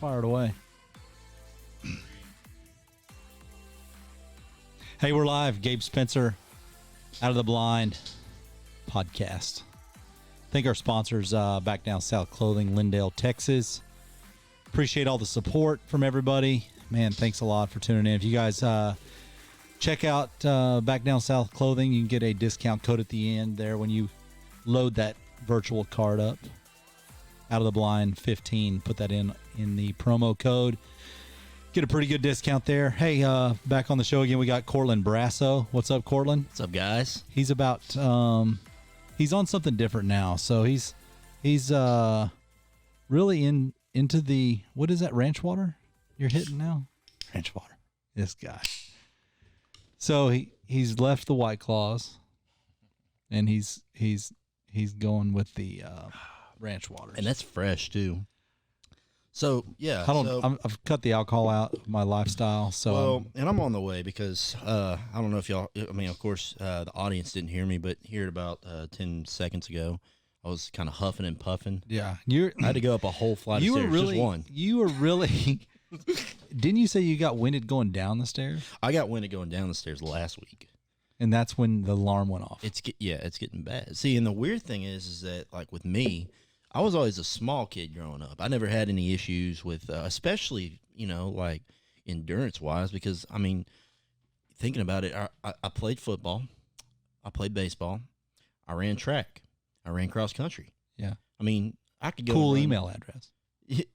Fire it away. Hey, we're live. Gabe Spencer, Out of the Blind podcast. Thank our sponsors, Back Down South Clothing, Lindale, Texas. Appreciate all the support from everybody. Man, thanks a lot for tuning in. If you guys check out Back Down South Clothing, you can get a discount code at the end there when you load that virtual card up. Out of the Blind 15. Put that in the promo code. Get a pretty good discount there. Hey, back on the show again, we got Cortland Brasso. What's up, Cortland? What's up, guys? He's about he's on something different now. So he's really into the, what is that, ranch water you're hitting now? Ranch water. This guy. So he's left the White Claws and he's going with the ranch waters. And that's fresh too. So yeah, I've cut the alcohol out of my lifestyle. So and I'm on the way because I don't know if y'all. I mean, of course, the audience didn't hear me, but here about 10 seconds ago, I was kind of huffing and puffing. Yeah, I had to go up a whole flight of stairs. Just one. You were really. Didn't you say you got winded going down the stairs? I got winded going down the stairs last week. And that's when the alarm went off. It's getting bad. See, and the weird thing is that like with me, I was always a small kid growing up. I never had any issues with, especially, like endurance-wise, because, I mean, thinking about it, I played football, I played baseball, I ran track, I ran cross-country. Yeah. I mean, I could go. Cool email address.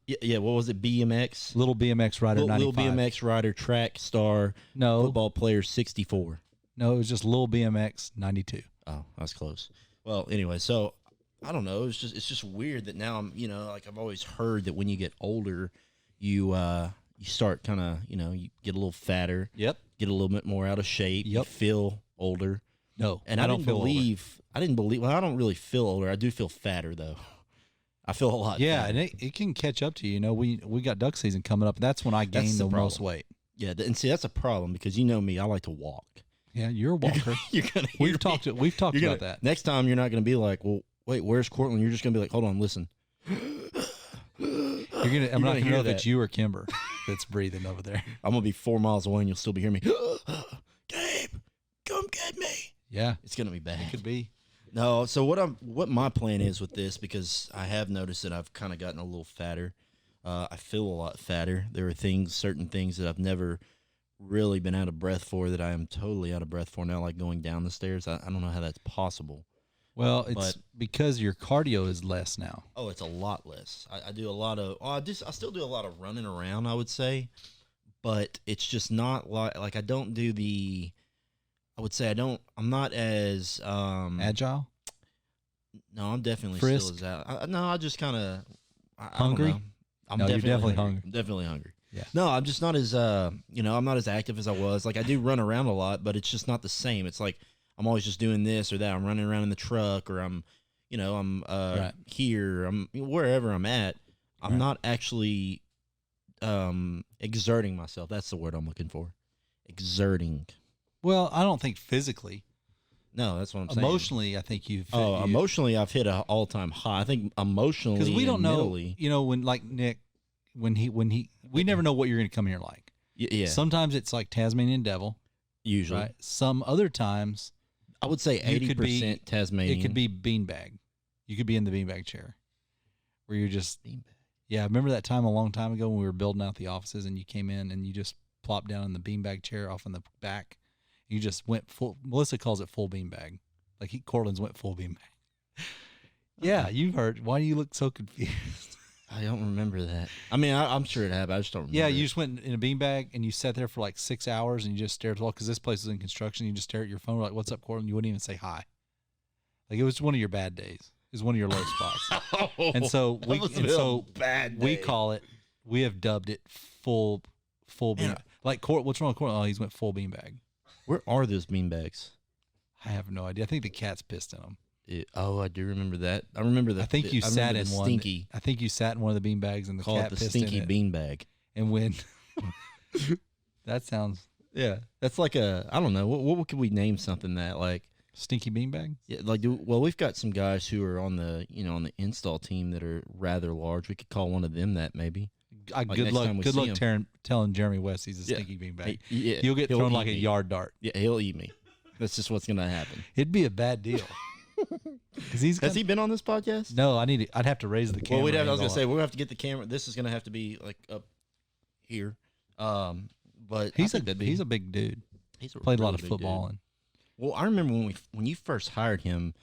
Yeah, what was it, BMX? Little BMX Rider 95. Little BMX Rider, track star, football player 64. No, it was just Little BMX 92. Oh, that's close. Well, anyway, so I don't know. It's just weird that now I'm, like I've always heard that when you get older, you start kind of, you get a little fatter. Yep. Get a little bit more out of shape. Yep. You feel older. No, and I don't believe. Well, I don't really feel older. I do feel fatter though. I feel a lot. Yeah, fatter. and it can catch up to you. We got duck season coming up. That's when I gain the most weight. Yeah, and see that's a problem because you know me. I like to walk. Yeah, you're a walker. We've talked about that. Next time you're not going to be like, well, wait, where's Cortland? You're just going to be like, hold on, listen. I'm not going to know if it's you or Kimber that's breathing over there. I'm going to be 4 miles away and you'll still be hearing me. Gabe, come get me. Yeah, it's going to be bad. It could be. No, so what my plan is with this, because I have noticed that I've kind of gotten a little fatter. I feel a lot fatter. There are certain things that I've never really been out of breath for that I am totally out of breath for now, like going down the stairs. I don't know how that's possible. Well, it's because your cardio is less now. Oh, it's a lot less. I do a lot of. I still do a lot of running around, I would say, but it's just not like I don't do the. I would say I'm not as agile. No, I'm definitely Frisk. still as out. No, I just kind of hungry. I'm you're definitely hungry. I'm definitely hungry. Yeah. No, I'm just not as I'm not as active as I was. Like I do run around a lot, but it's just not the same. It's like I'm always just doing this or that. I'm running around in the truck, or I'm right. here, I'm wherever I'm at. I'm right. not actually exerting myself. That's the word I'm looking for. Exerting. Well, I don't think physically. No, that's what I'm saying. Emotionally, I think you've. Emotionally, I've hit an all-time high. I think emotionally, because we don't mentally, know. When like Nick, when he, we never know what you're going to come here like. Yeah. Sometimes it's like Tasmanian devil. Usually. Right. Some other times, I would say 80% Tasmanian. It could be beanbag. You could be in the beanbag chair, where you're just. Beanbag. Yeah, remember that time a long time ago when we were building out the offices and you came in and you just plopped down in the beanbag chair off in the back. You just went full. Melissa calls it full beanbag. Like Cortland's went full beanbag. Yeah, you've heard. Why do you look so confused? I don't remember that. I mean, I'm sure it happened. I just don't remember. Yeah, you just went in a beanbag and you sat there for like 6 hours and you just stared. Well, because this place is in construction, you just stare at your phone. Like, "What's up, Cortland?" You wouldn't even say hi. Like it was one of your bad days. It was one of your low spots. And so we call it. We have dubbed it full beanbag. Like what's wrong with Cortland? Oh, he's went full beanbag. Where are those beanbags? I have no idea. I think the cat's pissed in them. I do remember that. I remember that. I think you sat in one. Stinky. I think you sat in one of the beanbags and the Call cat it the pissed stinky in it. beanbag. And when that sounds, yeah, that's like I don't know. What could we name something that like stinky beanbag? Yeah, like we've got some guys who are on the on the install team that are rather large. We could call one of them that maybe. good next luck. time we Good see luck him. telling Jeremy West he's a stinky beanbag. Yeah, You'll get he'll thrown eat like a me. yard dart. Yeah, he'll eat me. That's just what's gonna happen. It'd be a bad deal. Because Has he been on this podcast? No, I'd have to raise the camera. Well, I was gonna angle say up. we're gonna have to get the camera. This is gonna have to be like up here. But He's I think a big dude. he's Played a lot really of big football dude. and Well, I remember when you first hired him.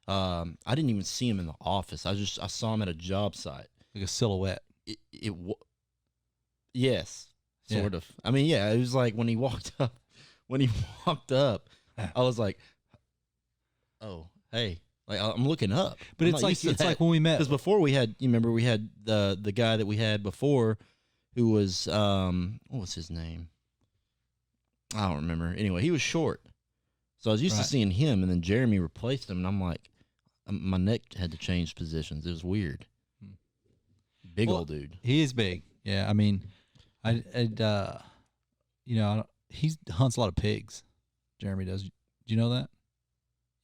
I didn't even see him in the office. I saw him at a job site. like a silhouette. Yes, Yeah. sort of. I mean, yeah, it was like when he walked up. When he walked up, I was like, "Oh, hey!" Like I'm looking up. But it's like when we met. because before we had, you remember we had the guy that we had before, who was what was his name? I don't remember. Anyway, he was short, so I was used to Right. seeing him, and then Jeremy replaced him, and I'm like, my neck had to change positions. It was weird. Big Well, old dude. He is big. Yeah, I mean, he hunts a lot of pigs. Jeremy does. Do you know that?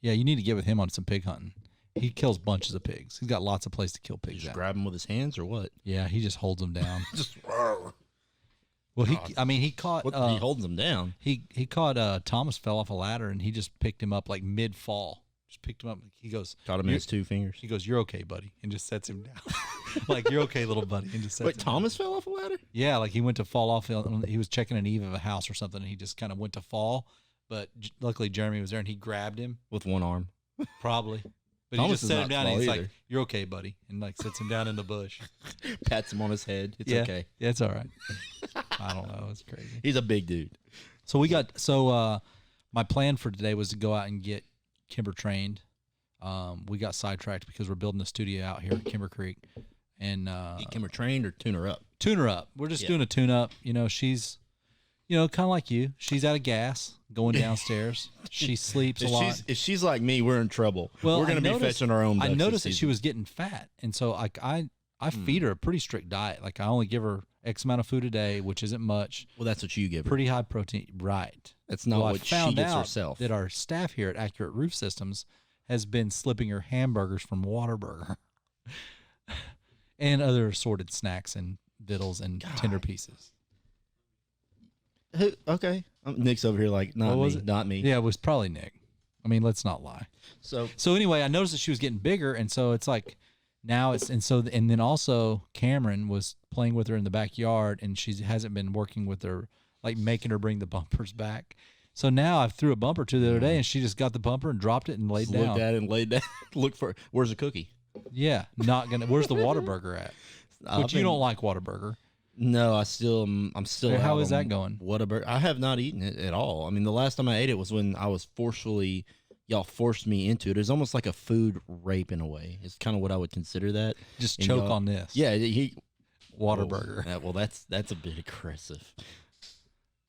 Yeah, you need to get with him on some pig hunting. He kills bunches of pigs. He's got lots of places to kill You pigs just at. grab him with his hands or what? Yeah, he just holds them down. Just Well, he God. caught. he holds them down. He caught Thomas fell off a ladder and he just picked him up like mid fall. Just picked him up. He goes, Caught him in his 2 fingers. he goes, "You're okay, buddy," and just sets him down. Like, "You're okay, little buddy," and just sets Wait, him Thomas fell off a ladder? Down. Yeah, like he went to fall off. He was checking an eave of a house or something, and he just kind of went to fall. But luckily, Jeremy was there and he grabbed him. With one arm. Probably. But Thomas he just is set not him down and small he's either. like, "You're okay, buddy," and like sets him down in the bush. Pats him on his head. It's yeah. okay. Yeah, it's all right. I don't know. It's crazy. He's a big dude. So my plan for today was to go out and get Kimber trained. We got sidetracked because we're building a studio out here at Kimber Creek, and Get Kimber trained or tune her up? tune her up. We're just doing a tune up. She's, kind of like you. She's out of gas going downstairs. She sleeps a lot. If she's like me, we're in trouble. Well, we're going to be fetching our own. I ducks noticed this that she season. was getting fat, and so I feed her a pretty strict diet. Like I only give her X amount of food a day, which isn't much. Well, that's what you give her. Pretty high protein, right? That's not Well, what I she found gets out herself. that our staff here at Accurate Roof Systems has been slipping her hamburgers from Whataburger and other assorted snacks and vittles and tender pieces. Okay. Nick's over here like, not What was me, it? not me. Yeah, it was probably Nick. I mean, let's not lie. So Anyway, I noticed that she was getting bigger, and so it's like now and then also Cameron was playing with her in the backyard, and she hasn't been working with her, like making her bring the bumpers back. So now I threw a bumper to the other day, and she just got the bumper and dropped it and laid down. looked at it and laid down. Look for where's the cookie? Yeah, not gonna. Where's the Whataburger at? But you don't like Whataburger. No, I'm still. Hey, how out is on that going? Whataburger. I have not eaten it at all. I mean, the last time I ate it was when I was y'all forced me into it. It's almost like a food rape in a way. It's kind of what I would consider that. Just And choke y'all- on this. Yeah, Whataburger. Well, that's a bit aggressive.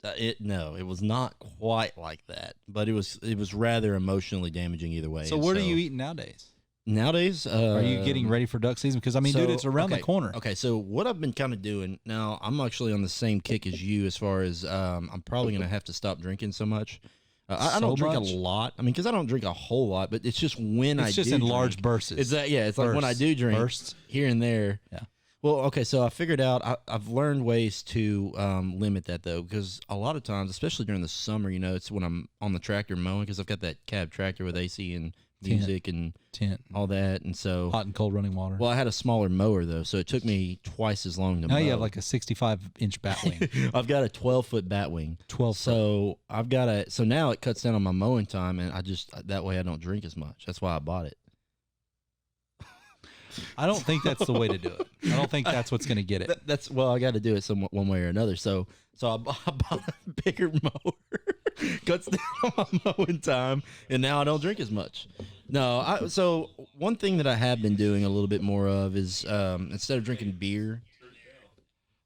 It was not quite like that, but it was rather emotionally damaging either way. So And what are you eating nowadays? nowadays? Are you getting ready for duck season? Because I mean, dude, it's around the corner. Okay, so what I've been kind of doing now, I'm actually on the same kick as you as far as I'm probably gonna have to stop drinking so much. I So don't drink much? a lot. I mean, because I don't drink a whole lot, but it's just when It's just do in drink. large bursts. It's that it's like when I do drink Bursts. here and there. Yeah. Well, okay, so I figured out I've learned ways to limit that though, because a lot of times, especially during the summer, it's when I'm on the tractor mowing because I've got that cab tractor with AC and music and Tent. all that, and so Hot and cold running water. well, I had a smaller mower though, so it took me twice as long to Now mow. you have like a 65-inch bat wing. I've got a 12-foot bat wing. 12 So so now it cuts down on my mowing time, and that way I don't drink as much. That's why I bought it. I don't think that's the way to do it. I don't think that's what's going to get it. I got to do it one way or another. So I bought a bigger mower, cuts down on my mowing time, and now I don't drink as much. No, so one thing that I have been doing a little bit more of is instead of drinking beer.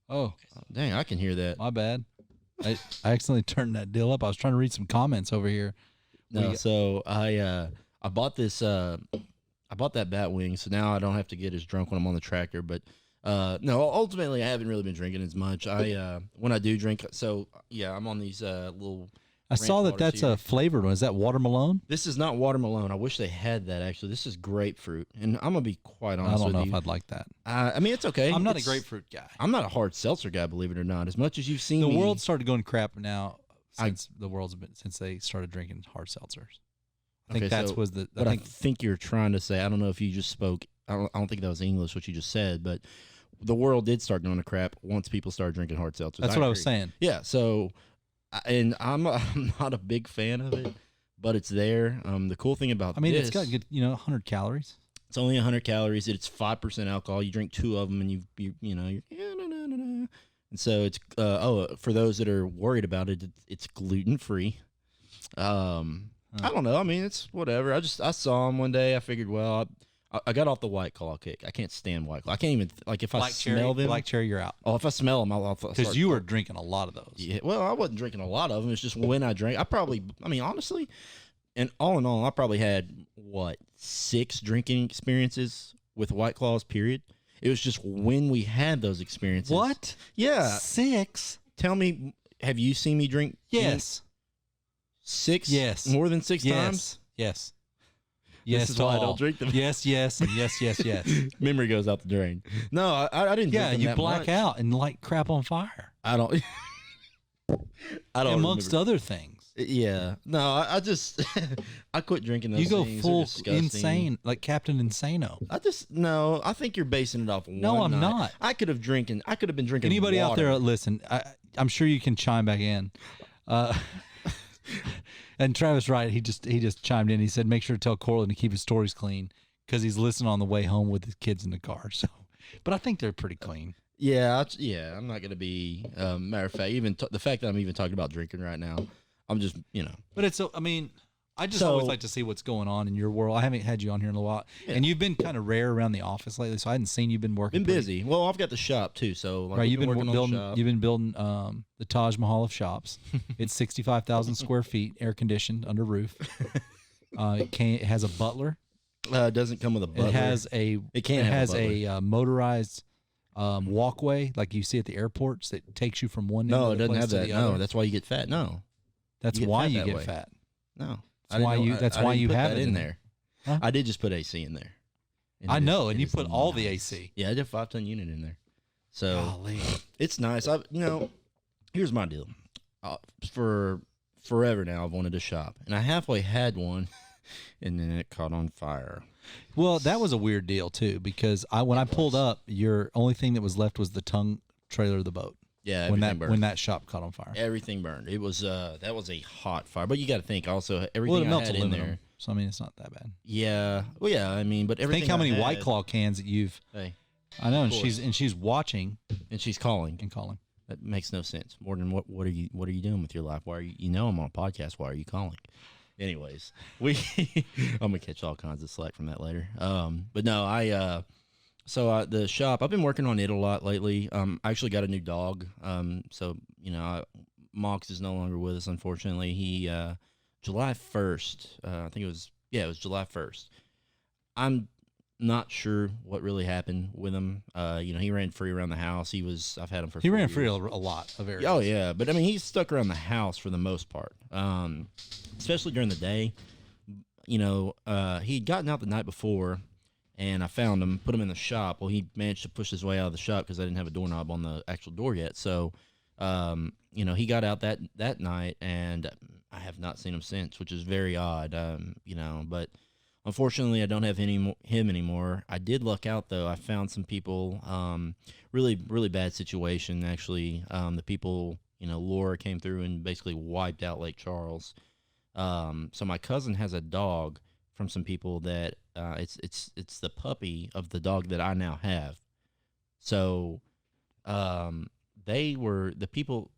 Oh, Dang, I can hear that. my bad. I accidentally turned that deal up. I was trying to read some comments over here. No, so I bought this. I bought that bat wing, so now I don't have to get as drunk when I'm on the tractor. But no, ultimately I haven't really been drinking as much. When I do drink, so yeah, I'm on these little I saw that that's a flavored one. Is that watermelon? This is not watermelon. I wish they had that, actually. This is grapefruit. And I'm going to be quite honest with you. I don't know if I'd like that. I mean, it's okay. I'm not a grapefruit guy. I'm not a hard seltzer guy, believe it or not. As much as you've seen the world started going crap now since since they started drinking hard seltzers. I think I think you're trying to say, I don't know if you just spoke, I don't think that was English, what you just said, but the world did start going to crap once people started drinking hard seltzers. That's what I was saying. Yeah, so, and I'm not a big fan of it, but it's there. The cool thing about it's got good, 100 calories. It's only 100 calories. It's 5% alcohol. You drink 2 of them, and you're and so it's for those that are worried about it, it's gluten free. I don't know. I mean, it's whatever. I saw them one day. I figured, well, I got off the White Claw kick. I can't stand White Claw. I can't even, if I smell them. Black cherry, you're out. Oh, if I smell them, I'll because you were drinking a lot of those. Yeah, well, I wasn't drinking a lot of them. It's just when I drank. Honestly, and all in all, I probably had, 6 drinking experiences with White Claws, period. It was just when we had those experiences. What? Yeah. 6? Tell me, have you seen me drink? Yes. 6? Yes. More than 6 times? Yes. This is why I don't drink them. Yes, and yes. Memory goes out the drain. No, I didn't drink them that much. Yeah, you black out and light crap on fire. I don't Amongst other things. Yeah. No, I just I quit drinking those things. You go full insane, like Captain Insano. I think you're basing it off one No, I'm night. not. I could have been drinking Anybody water. out there, listen, I'm sure you can chime back in. And Travis Wright, he just chimed in. He said, make sure to tell Cortland to keep his stories clean because he's listening on the way home with his kids in the car. So, but I think they're pretty clean. Yeah, I'm not going to be, matter of fact, even the fact that I'm even talking about drinking right now, I'm just, But I just always like to see what's going on in your world. I haven't had you on here in a while. Yeah. And you've been kind of rare around the office lately, so I hadn't seen you've been working. Been busy. Well, I've got the shop too, so right. You've been building the Taj Mahal of shops. It's 65,000 square feet, air conditioned, under roof. It has a butler. It doesn't come with a butler. It has a motorized walkway like you see at the airports that takes you from one end of the place to the other. No, that's why you get fat. No, that's why you get fat. No. That's why you have it in there. Huh? I did just put AC in there. I know, and you put all the AC. Yeah, I did a 5-ton unit in there. So golly. It's nice. Here's my deal. For forever now, I've wanted a shop, and I halfway had one, and then it caught on fire. Well, that was a weird deal too, because when I pulled up, your only thing that was left was the tongue trailer of the boat. Yeah, when that shop caught on fire, everything burned. It was that was a hot fire. But you got to think also everything I had in there. So it's not that bad. Yeah, well, yeah. But everything. Think how many White Claw cans that you've. Hey, I know, and she's watching, and she's calling. That makes no sense. More than what are you doing with your life? Why are you? I'm on a podcast. Why are you calling? Anyways, I'm gonna catch all kinds of slack from that later. But no, So the shop, I've been working on it a lot lately. I actually got a new dog. Mox is no longer with us, unfortunately. He July 1st, I think it was July 1st. I'm not sure what really happened with him. He ran free around the house. I've had him for 4 years. He ran free a lot of areas. Oh yeah, but he's stuck around the house for the most part. Especially during the day. He'd gotten out the night before. And I found him, put him in the shop. Well, he managed to push his way out of the shop because I didn't have a doorknob on the actual door yet. So, he got out that night, and I have not seen him since, which is very odd. But unfortunately, I don't have him anymore. I did luck out though. I found some people, really, really bad situation. Actually, the people, Laura came through and basically wiped out Lake Charles. So my cousin has a dog from some people that it's the puppy of the dog that I now have. So they were the people.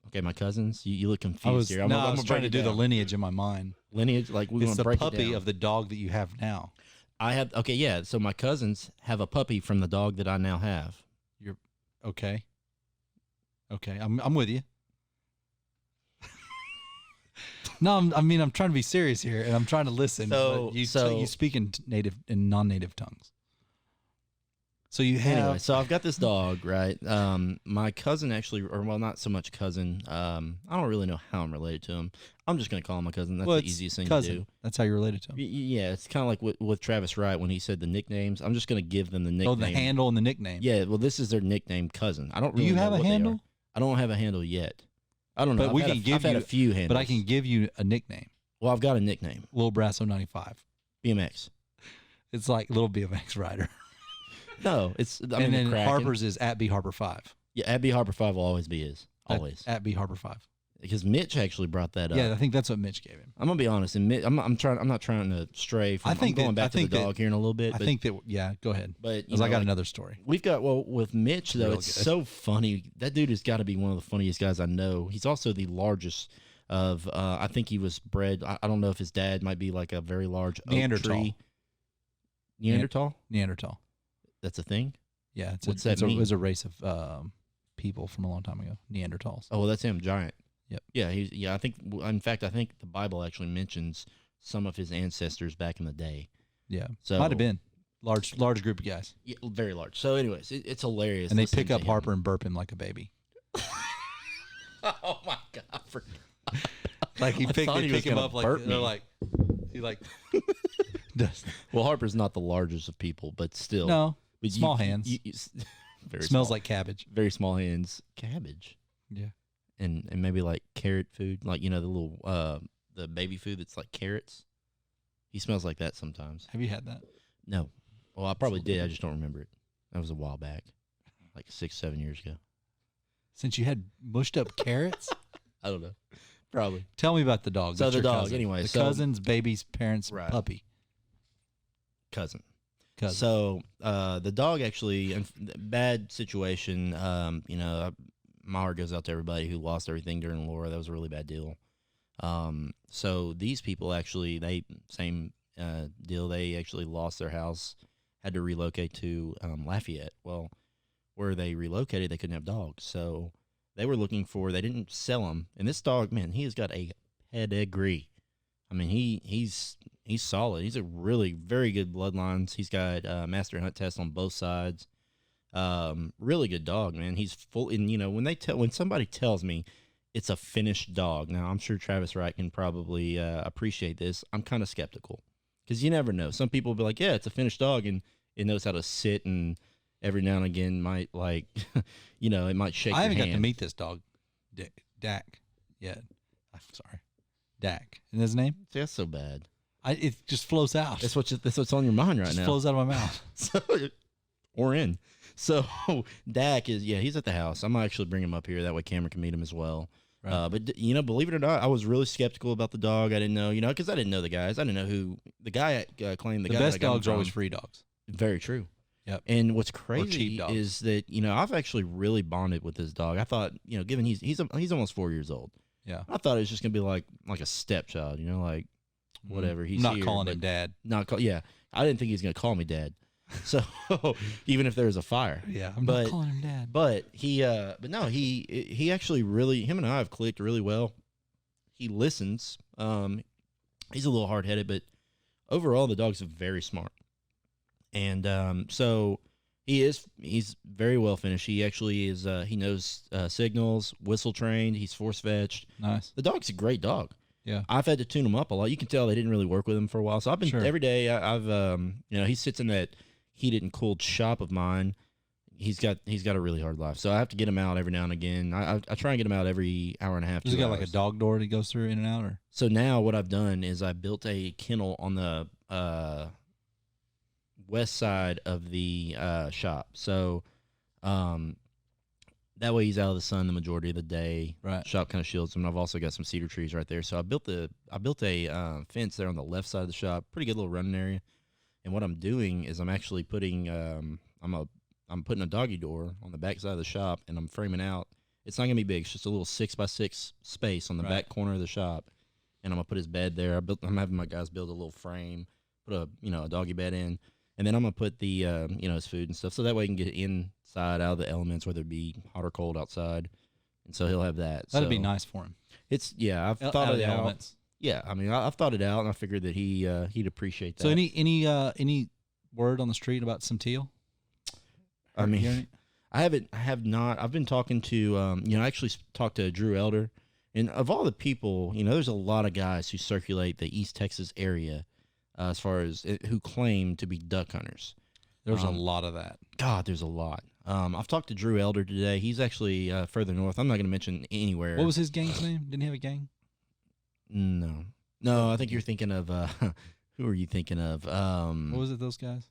Okay, my cousins. You look confused here. I was trying to do the lineage in my mind. Lineage, like we're going to break it down. It's the puppy of the dog that you have now. I have. Okay, yeah. So my cousins have a puppy from the dog that I now have. You're okay. Okay, I'm with you. No, I'm trying to be serious here, and I'm trying to listen. So you speak in native and non-native tongues. So you have Anyway, so I've got this dog, right? My cousin actually, or well, not so much cousin. I don't really know how I'm related to him. I'm just gonna call him my cousin. That's the it's easiest thing cousin. to do. That's how you're related to him. Yeah, it's kind of like with Travis Wright when he said the nicknames. I'm just gonna give them the nickname. Oh, the handle and the nickname. Yeah, well, this is their nickname, cousin. I don't Do really you know have a what they handle? are. I don't have a handle yet. I don't know. But I've had a few handles. But I can give you a nickname. Well, I've got a nickname. Lil Brasso 95. BMX. It's like little BMX rider. No, it's. I And mean, then Harper's is at B Harper 5. Yeah, at B Harper 5 will always be his. Always. At B Harper 5. Because Mitch actually brought that up. Yeah, I think that's what Mitch gave him. I'm gonna be honest, and I'm not trying to stray from. I'm going back to the dog here in a little bit. I think that go ahead. But because I got another story. We've got with Mitch though. Real It's good. so funny. That dude has got to be one of the funniest guys I know. He's also the largest of. I think he was bred. I don't know if his dad might be like a very large Neanderthal. Oak tree. Neanderthal. Neanderthal. That's a thing. Yeah, What's that mean? It was a race of people from a long time ago. Neanderthals. Oh, well, that's him, giant. Yep. Yeah. I think. In fact, I think the Bible actually mentions some of his ancestors back in the day. Yeah, So might have been large group of guys, Yeah, very large. So, anyways, it's hilarious. and they listening pick up to him. Harper and burp him like a baby. Oh my god! I forgot. Like I thought they he was pick him gonna up like burp they're me. like he like does Well, Harper's not the largest of people, but still. no But small hands. Very Smells small, like cabbage. very small hands. Cabbage. Yeah, And maybe like carrot food, like the little the baby food that's like carrots. He smells like that sometimes. have you had that? No. Well, I probably did. I just don't remember it. That was a while back, like 6-7 years ago. Since you had mushed up carrots, I don't know. Probably. tell me about the dog. So That's the your dog, cousin. anyway, the so- cousin's baby's parents' Right. puppy. Cousin. Cousin. So the dog actually, bad situation. My heart goes out to everybody who lost everything during Laura. That was a really bad deal. So these people actually, same deal. They actually lost their house, had to relocate to Lafayette. Well, where they relocated, they couldn't have dogs, so they were looking for. They didn't sell them, and this dog, man, he has got a pedigree. I mean, he's solid. He's a really very good bloodlines. He's got master hunt test on both sides. Really good dog, man. He's full. And when somebody tells me it's a finished dog, now I'm sure Travis Wright can probably appreciate this. I'm kind of skeptical because you never know. Some people will be like, yeah, it's a finished dog, and it knows how to sit, and every now and again might like, it might shake. I haven't your got to hand. meet this dog, Dak, yet. I'm sorry, Dak. Isn't his name? See, that's so bad. It just flows out. That's what's on your mind right just now. flows out of my mouth. So, or in. So Dak he's at the house. I'm gonna actually bring him up here. That way Cameron can meet him as well. Right. But believe it or not, I was really skeptical about the dog. I didn't know, because I didn't know the guys. I didn't know who the guy claimed. The guy best that I got him dogs are always from. free dogs. Very true. Yep. And what's cheap crazy dogs. is that I've actually really bonded with this dog. I thought given he's almost 4 years old. Yeah. I thought it was just gonna be like a stepchild. Like whatever. He's I'm not here, calling but him dad. Not call. Yeah, I didn't think he was gonna call me dad. So even if there was a fire. Yeah, I'm But- not calling him dad. But he actually really, him and I have clicked really well. He listens. He's a little hard headed, but overall the dog's very smart. And so he's very well finished. He actually is. He knows signals, whistle trained. He's force fetched. Nice. The dog's a great dog. Yeah. I've had to tune him up a lot. You can tell they didn't really work with him for a while. So I've been Sure. every day. I've he sits in that heated and cooled shop of mine. He's got a really hard life, so I have to get him out every now and again. I try and get him out every hour and a half. Does he 2 got like a hours. dog door that he goes through in and out, or? So now what I've done is I built a kennel on the west side of the shop. So that way he's out of the sun the majority of the day. Right. Shop kind of shields him. I've also got some cedar trees right there. So I built a fence there on the left side of the shop. Pretty good little running area. And what I'm doing is I'm actually putting I'm putting a doggy door on the back side of the shop, and I'm framing out. It's not gonna be big. It's just a little 6x6 space on the Right. back corner of the shop, and I'm gonna put his bed there. I'm having my guys build a little frame, put a doggy bed in, and then I'm gonna put the his food and stuff, so that way he can get inside out of the elements, whether it be hot or cold outside, and so he'll have that. That'd So be nice for him. It's I've thought Out of it the out. elements. Yeah, I mean I've thought it out, and I figured that he'd appreciate that. So any word on the street about some teal? I mean, You know, I have not. I've been talking to, I actually talked to Drew Elder, and of all the people, there's a lot of guys who circulate the East Texas area, as far as who claim to be duck hunters. there's a lot of that. God, there's a lot. I've talked to Drew Elder today. He's actually further north. I'm not going to mention anywhere. What was his gang's name? Didn't he have a gang? No. I think you're thinking of who are you thinking of? What was it? Those guys?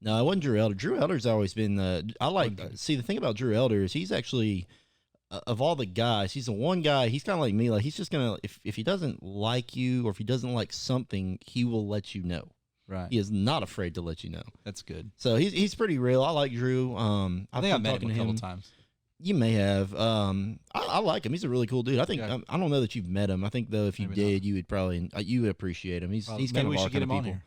No, it wasn't Drew Elder. Drew Elder's always been see, the thing about Drew Elder is he's actually of all the guys, he's the one guy. He's kind of like me. Like he's just gonna if he doesn't like you or if he doesn't like something, he will let you know. Right. He is not afraid to let you know. That's good. So he's pretty real. I like Drew. I think I've met him a couple times. You may have. I like him. He's a really cool dude. I think Yeah. I don't know that you've met him. I think though if you Maybe did, you would probably you would appreciate him. He's kind of we our should get kind him of on people. here.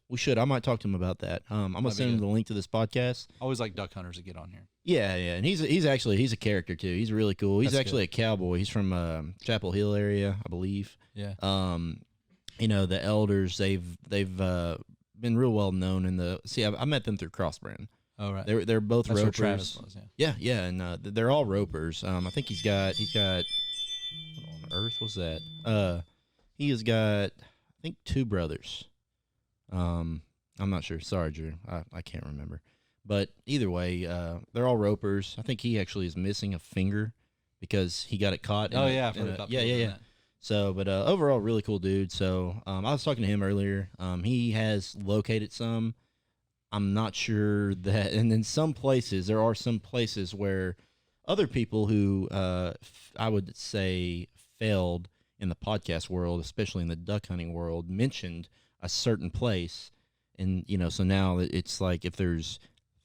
We should. I might talk to him about that. I'm gonna That'd be send him good. the link to this podcast. I always like duck hunters to get on here. Yeah, and he's a character too. He's really cool. He's That's actually a cowboy. He's from Chapel Hill area, I believe. Yeah. The elders they've been real well known in the. See, I met them through Crossbrand. Oh, right. They're both That's where ropers. Travis was, yeah. Yeah, and they're all ropers. I think he's got what on earth was that? He has got I think 2 brothers. I'm not sure. Sorry, Drew. I can't remember. But either way, they're all ropers. I think he actually is missing a finger because he got it caught. Oh, yeah. I've heard about people doing that. So, but overall, really cool dude. So, I was talking to him earlier. He has located some. I'm not sure that, and then there are some places where other people who I would say failed in the podcast world, especially in the duck hunting world, mentioned a certain place, and so now it's like if there's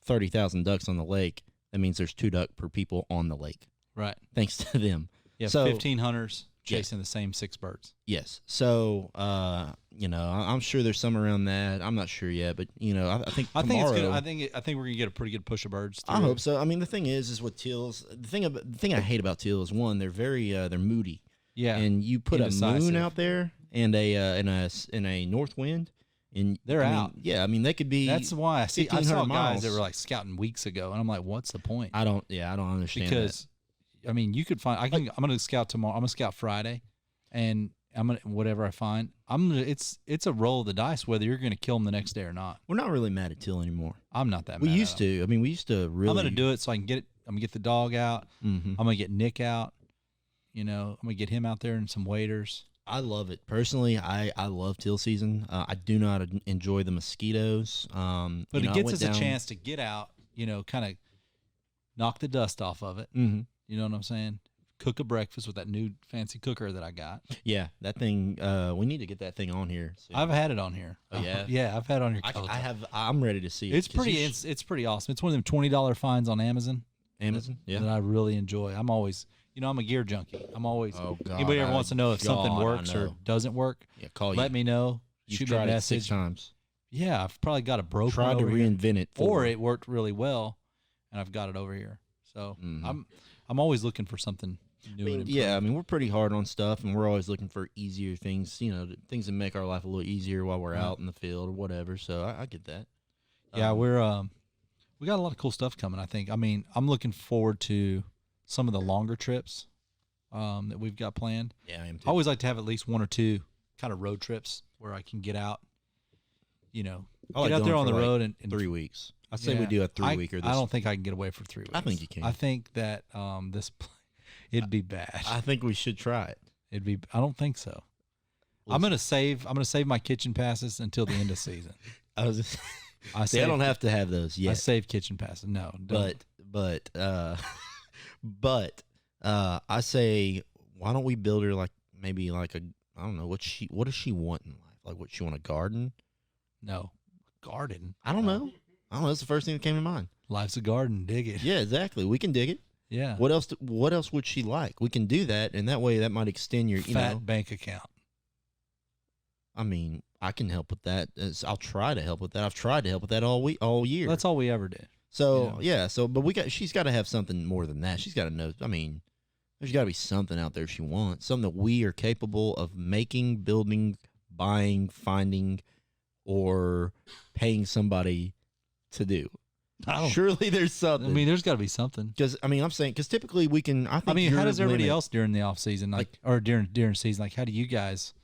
30,000 ducks on the lake, that means there's 2 duck per people on the lake. Right. Thanks to them. Yeah. So 15 hunters chasing the same 6 birds. Yes. So, I'm sure there's some around that. I'm not sure yet, but I think I think tomorrow, it's good. I think we're gonna get a pretty good push of birds. I hope so. I mean, the thing is with teals, the thing I hate about teal is one, they're very they're moody. Yeah. And you put a moon Indecisive. out there and a north wind, and They're I mean, out. Yeah, I mean they could be. That's why I saw 1,500 guys miles. that were like scouting weeks ago, and I'm like, what's the point? I don't understand Because, I mean, you could find. I'm gonna scout tomorrow. I'm gonna scout Friday, and I'm gonna whatever I find. It's a roll of the dice whether you're gonna kill them the next day or not. We're not really mad at teal anymore. I'm not that. We mad used at 'em. to. I mean, we used to really. I'm gonna do it so I can get it. I'm gonna get the dog out. Mhm. I'm gonna get Nick out. I'm gonna get him out there and some waders. I love it personally. I love teal season. I do not enjoy the mosquitoes. But I it gets went us down- a chance to get out. Kind of knock the dust off of it. Mhm. You know what I'm saying? Cook a breakfast with that new fancy cooker that I got. Yeah, that thing. We need to get that thing on here. soon. I've had it on here. Oh, yeah? Yeah, I've had it on here. I'm ready to see it. It's 'cause pretty. It's pretty awesome. It's one of them $20 finds on Amazon. Amazon. that Yeah. I really enjoy. I'm always, I'm a gear junkie. I'm always. Oh, God, anybody ever wants to know if something God, I works or know. doesn't work, Yeah. Call you. let me know. You've Shoot me a tried it 6 message. times. Yeah, I've probably got a broken. Tried to over here. reinvent it. Or it worked really well, and I've got it over here. So I'm always looking for something new. and yeah, I improved. mean, we're pretty hard on stuff, and we're always looking for easier things. Things that make our life a little easier while we're out in the field or whatever. So I get that. Yeah, we got a lot of cool stuff coming. I think. I mean, I'm looking forward to some of the longer trips that we've got planned. Yeah, I am too. I always like to have at least 1 or 2 kind of road trips where I can get out. I like Get out going there on for, the like, road and 3 weeks. I say we Yeah. do a 3-weeker. I don't think I can get away for 3 weeks. I think you can. I think that it'd be bad. I think we should try it. I don't think so. I'm gonna save my kitchen passes until the end of season. I was just, I see, I don't have to have those I yet. save kitchen passes. No, don't. But I say, why don't we build her maybe I don't know what does she want in life? Like, what she want, a garden? No garden. I don't know. That's the first thing that came to mind. Life's a garden. Dig it. Yeah, exactly. We can dig it. Yeah. What else would she like? We can do that, and that way that might extend your Fat bank account. I mean, I can help with that. I'll try to help with that. I've tried to help with that all year. That's all we ever did. So yeah. So, but she's got to have something more than that. She's got to know. I mean, there's got to be something out there she wants. Something that we are capable of making, building, buying, finding, or paying somebody to do. Surely there's I something. mean, there's got to be something. Because I'm saying because typically we can. I mean, how does everybody limit, else during the off season, like or during season, like how do you guys,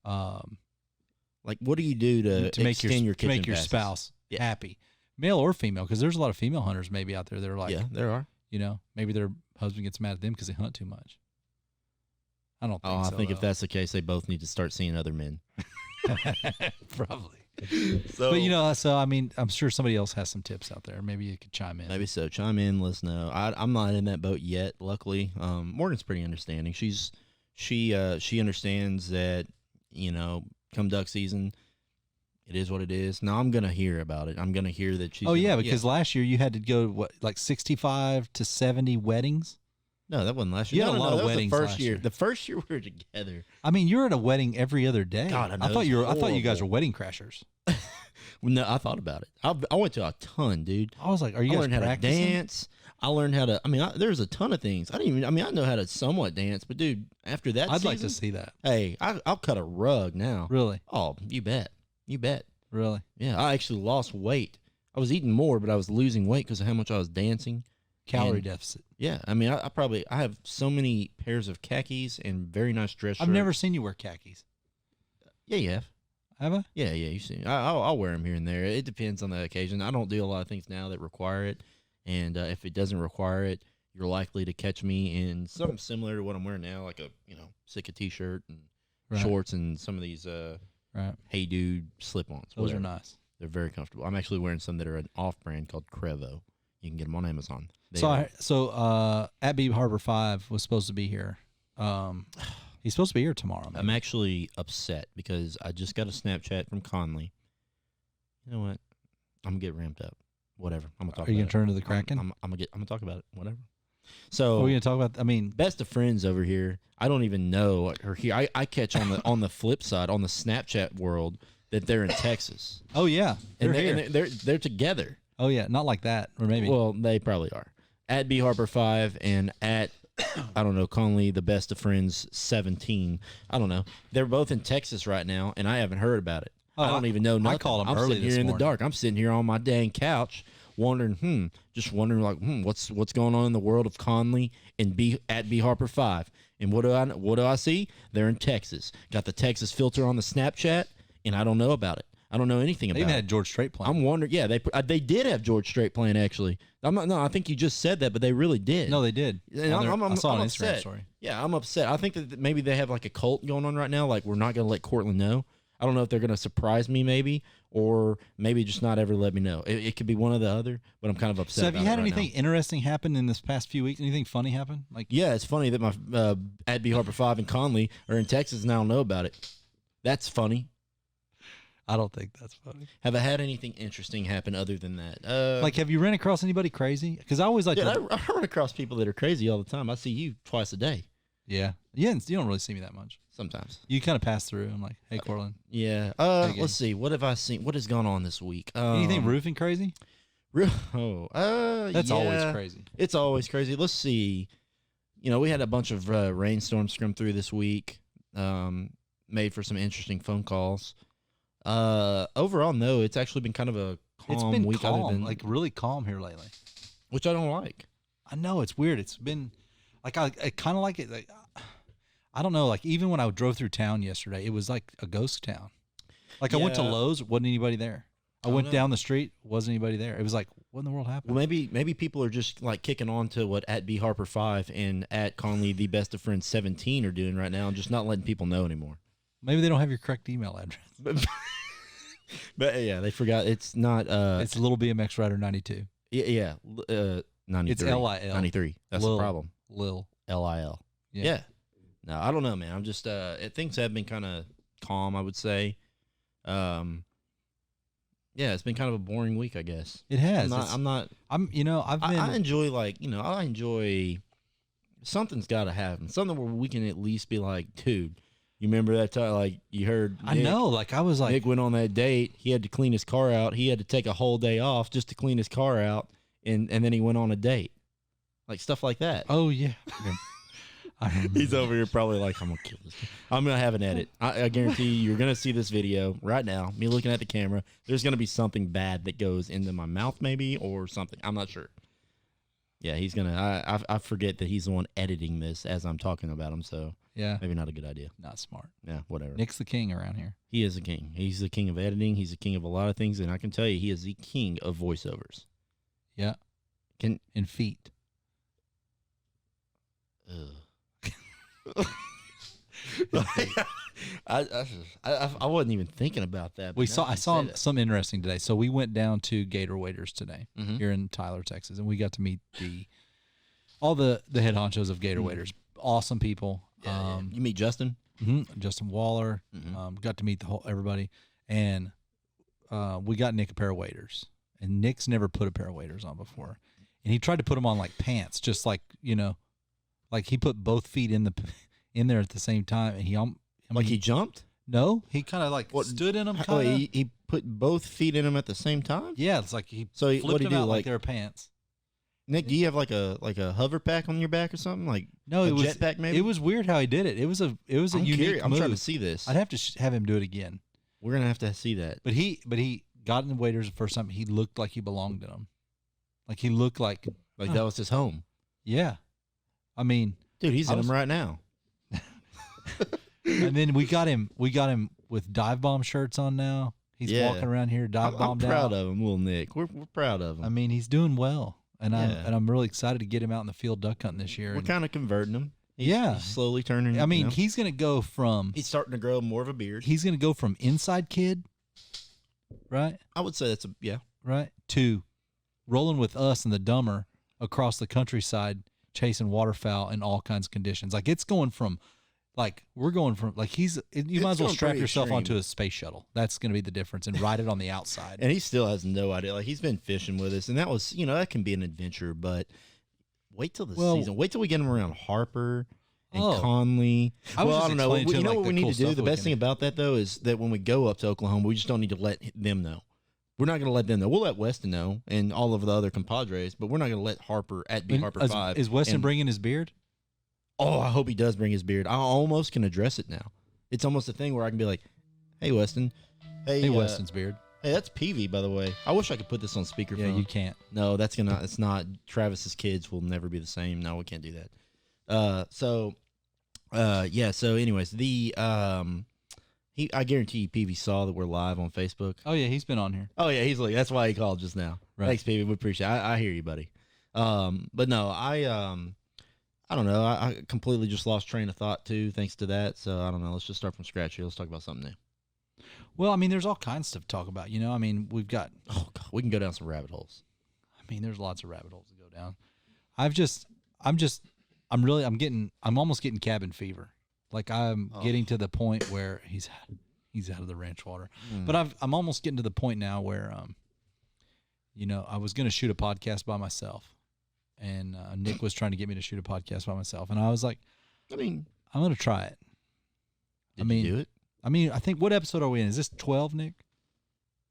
like what do you do to make extend your to make kitchen your passes? spouse happy, male or female? Because there's a lot of female hunters maybe out there that are like, Yeah, there are. you know, maybe their husband gets mad at them because they hunt too much. I don't think Oh, I so, think though. if that's the case, they both need to start seeing other men. Probably. So, But, you know, so, I mean, I'm sure somebody else has some tips out there. Maybe you could chime in. maybe so. Chime in, let us know. I'm not in that boat yet. Luckily, Morgan's pretty understanding. She understands that, you know, come duck season, it is what it is. Now I'm gonna hear about it. I'm gonna hear that she's. Oh, yeah, because last year you had to go, what, like 65 to 70 weddings? No, that wasn't last year. You had a lot of that was weddings the first last year. year. The first year we were together. I mean, you're at a wedding every other day. God, I know, I thought it was I thought you guys horrible. were wedding crashers. No, I thought about it. I went to a ton, dude. I was like, are you I guys learned how to practicing? dance. I learned how to. I mean, there's a ton of things. I know how to somewhat dance, but dude, after that, I'd like to season, see that. Hey, I'll cut a rug now. Really? Oh, you bet. You bet. Really? Yeah, I actually lost weight. I was eating more, but I was losing weight because of how much I was dancing. Calorie And- deficit. Yeah, I mean, I have so many pairs of khakis and very nice dress shirts. I've never seen you wear khakis. Yeah, you have. Have I? Yeah, you've seen. I'll wear them here and there. It depends on the occasion. I don't do a lot of things now that require it, and if it doesn't require it, you're likely to catch me in something similar to what I'm wearing now, like a Sika t-shirt and Right. shorts and some of these Right. Hey Dude slip-ons. Those whatever. are nice. They're very comfortable. I'm actually wearing some that are an off-brand called Crevo. You can get them on Amazon. They are- At Beeb Harbor 5 was supposed to be here. He's supposed to be here tomorrow. I'm actually upset because I just got a Snapchat from Conley. You know what? I'm gonna get ramped up. Whatever. I'm gonna talk. Are you about gonna turn to the it. Kraken? I'm gonna talk about it. Whatever. What So are we gonna talk about? I mean, best of friends over here. I don't even know her here. I catch on the flip side on the Snapchat world that they're in Texas oh yeah, they're here. and they're together. Oh yeah, not like that, or maybe. Well, they probably are. At B Harper 5 and at I don't know, Conley, the best of friends 17. I don't know. They're both in Texas right now, and I haven't heard about it. I don't even know nothing. called them I'm early sitting this here in the morning. dark. I'm sitting here on my dang couch, wondering, what's going on in the world of Conley and at B Harper 5. And what do I see? They're in Texas. Got the Texas filter on the Snapchat, and I don't know about it. I don't know anything they about even it. had George Strait playing. I'm wondering. Yeah, they did have George Strait playing actually. No, I think you just said that, but they really did. No, they did. And I saw I'm an Instagram upset. story. Yeah, I'm upset. I think that maybe they have like a cult going on right now. Like we're not going to let Cortland know. I don't know if they're going to surprise me, maybe, or maybe just not ever let me know. It could be one or the other, but I'm kind of upset. So, have you about had it right anything now. interesting happen in this past few weeks? Anything funny happen? Like, Yeah, it's funny that my at B Harper 5 and Conley are in Texas and I don't know about it. That's funny. I don't think that's funny. Have I had anything interesting happen other than that? Like, have you ran across anybody crazy? Because I always like dude, to. I run across people that are crazy all the time. I see you twice a day. Yeah, you don't really see me that much. Sometimes. You kind of pass through. I'm like, hey, Cortland. Yeah. Hey, Let's see. What have I seen? What has gone on this week? Anything roofing crazy? That's always yeah. crazy. It's always crazy. Let's see. We had a bunch of rainstorms come through this week. Made for some interesting phone calls. Overall, no, it's actually been kind of a calm It's been week. Other calm, than, like really calm here lately. which I don't like. I know it's weird. It's been like I kind of like it. Like, I don't know. Like even when I drove through town yesterday, it was like a ghost town. Like I went to Yeah. Lowe's, wasn't anybody there. I went down the street, wasn't anybody there. It was like, what in the world happened? Well, maybe people are just like kicking on to what at B Harper 5 and at Conley the best of friends 17 are doing right now, and just not letting people know anymore. Maybe they don't have your correct email address. But yeah, they forgot. It's not. It's Little BMX Rider 92. Yeah. 93. It's LIL. 93. That's the problem. Lil. LIL. Yeah. No, I don't know, man. I'm just things have been kind of calm, I would say. Yeah, it's been kind of a boring week, I guess. It has. I enjoy I enjoy something's got to happen. Something where we can at least be like, dude, you remember that time like you heard I know, like I was like Nick went on that date. He had to clean his car out. He had to take a whole day off just to clean his car out, and then he went on a date. Like stuff like that. oh yeah. He's over here probably like, I'm gonna kill this kid. I'm gonna have an edit. I guarantee you're gonna see this video right now. Me looking at the camera. There's gonna be something bad that goes into my mouth, maybe, or something. I'm not sure. Yeah, he's gonna. I forget that he's the one editing this as I'm talking about him. So Yeah. maybe not a good idea. Not smart. Yeah, whatever. Nick's the king around here. He is a king. He's the king of editing. He's the king of a lot of things, and I can tell you, he is the king of voiceovers. Yeah. Can And feet. I wasn't even thinking about that. I saw some interesting today. So we went down to Gator Waiters today here in Tyler, Texas, and we got to meet all the head honchos of Gator Waiters. Awesome people. You meet Justin? Justin Waller. Got to meet everybody, and we got Nick a pair of waders, and Nick's never put a pair of waders on before, and he tried to put them on like pants, just like like he put both feet in there at the same time, and he jumped? No, he kind of like stood in them. He put both feet in them at the same time? Yeah, it's like he flipped what them out like they were pants. Nick, do you have like a hover pack on your back or something? Like no, a it was jetpack maybe? It was weird how he did it. It was a unique I'm move. trying to see this. I'd have to have him do it again. We're gonna have to see that. But he got in the waders the first time. He looked like he belonged in them. Like he looked like that was his home. Yeah, I mean, dude, he's in them right now. And then we got him with dive bomb shirts on now. He's walking around here dive bombed out. I'm proud of him, little Nick. We're proud of him. I mean, he's doing well, and I'm really excited to get him out in the field duck hunting this year. We're kind of converting him. He's slowly turning. I mean, he's gonna go from he's starting to grow more of a beard. He's gonna go from inside kid, right? I would say that's right, to rolling with us and the dumber across the countryside, chasing waterfowl in all kinds of conditions. Like it's going from. Like we're going from like you might as well strap yourself onto a space shuttle. That's going to be the difference, and ride it on the outside. And he still has no idea. Like he's been fishing with us, and that was that can be an adventure. But wait till the season. Wait till we get him around Harper and Conley. I don't know. You know what we need to do? The best thing about that though is that when we go up to Oklahoma, we just don't need to let them know. We're not going to let them know. We'll let Weston know and all of the other compadres, but we're not going to let Harper at B Harper 5. Is Weston bringing his beard? Oh, I hope he does bring his beard. I almost can address it now. It's almost a thing where I can be like, "Hey, Weston. Hey, Weston's beard. Hey, that's Peavy, by the way. I wish I could put this on speakerphone. Yeah, you can't. No, it's not. Travis's kids will never be the same. No, we can't do that. So anyways, I guarantee you Peavy saw that we're live on Facebook. Oh yeah, he's been on here. Oh yeah, he's like, that's why he called just now. Right. Thanks, Peavy. We appreciate it. I hear you, buddy. But no, I don't know. I completely just lost train of thought too, thanks to that. So I don't know. Let's just start from scratch here. Let's talk about something new. Well, I mean, there's all kinds of stuff to talk about. I mean, we've got. Oh God, we can go down some rabbit holes. I mean, there's lots of rabbit holes to go down. I'm almost getting cabin fever. Like I'm getting to the point where he's out of the ranch water, but I'm almost getting to the point now where, I was going to shoot a podcast by myself. And Nick was trying to get me to shoot a podcast by myself. And I was like, I'm going to try it. Did you do it? I mean, I think, what episode are we in? Is this 12, Nick?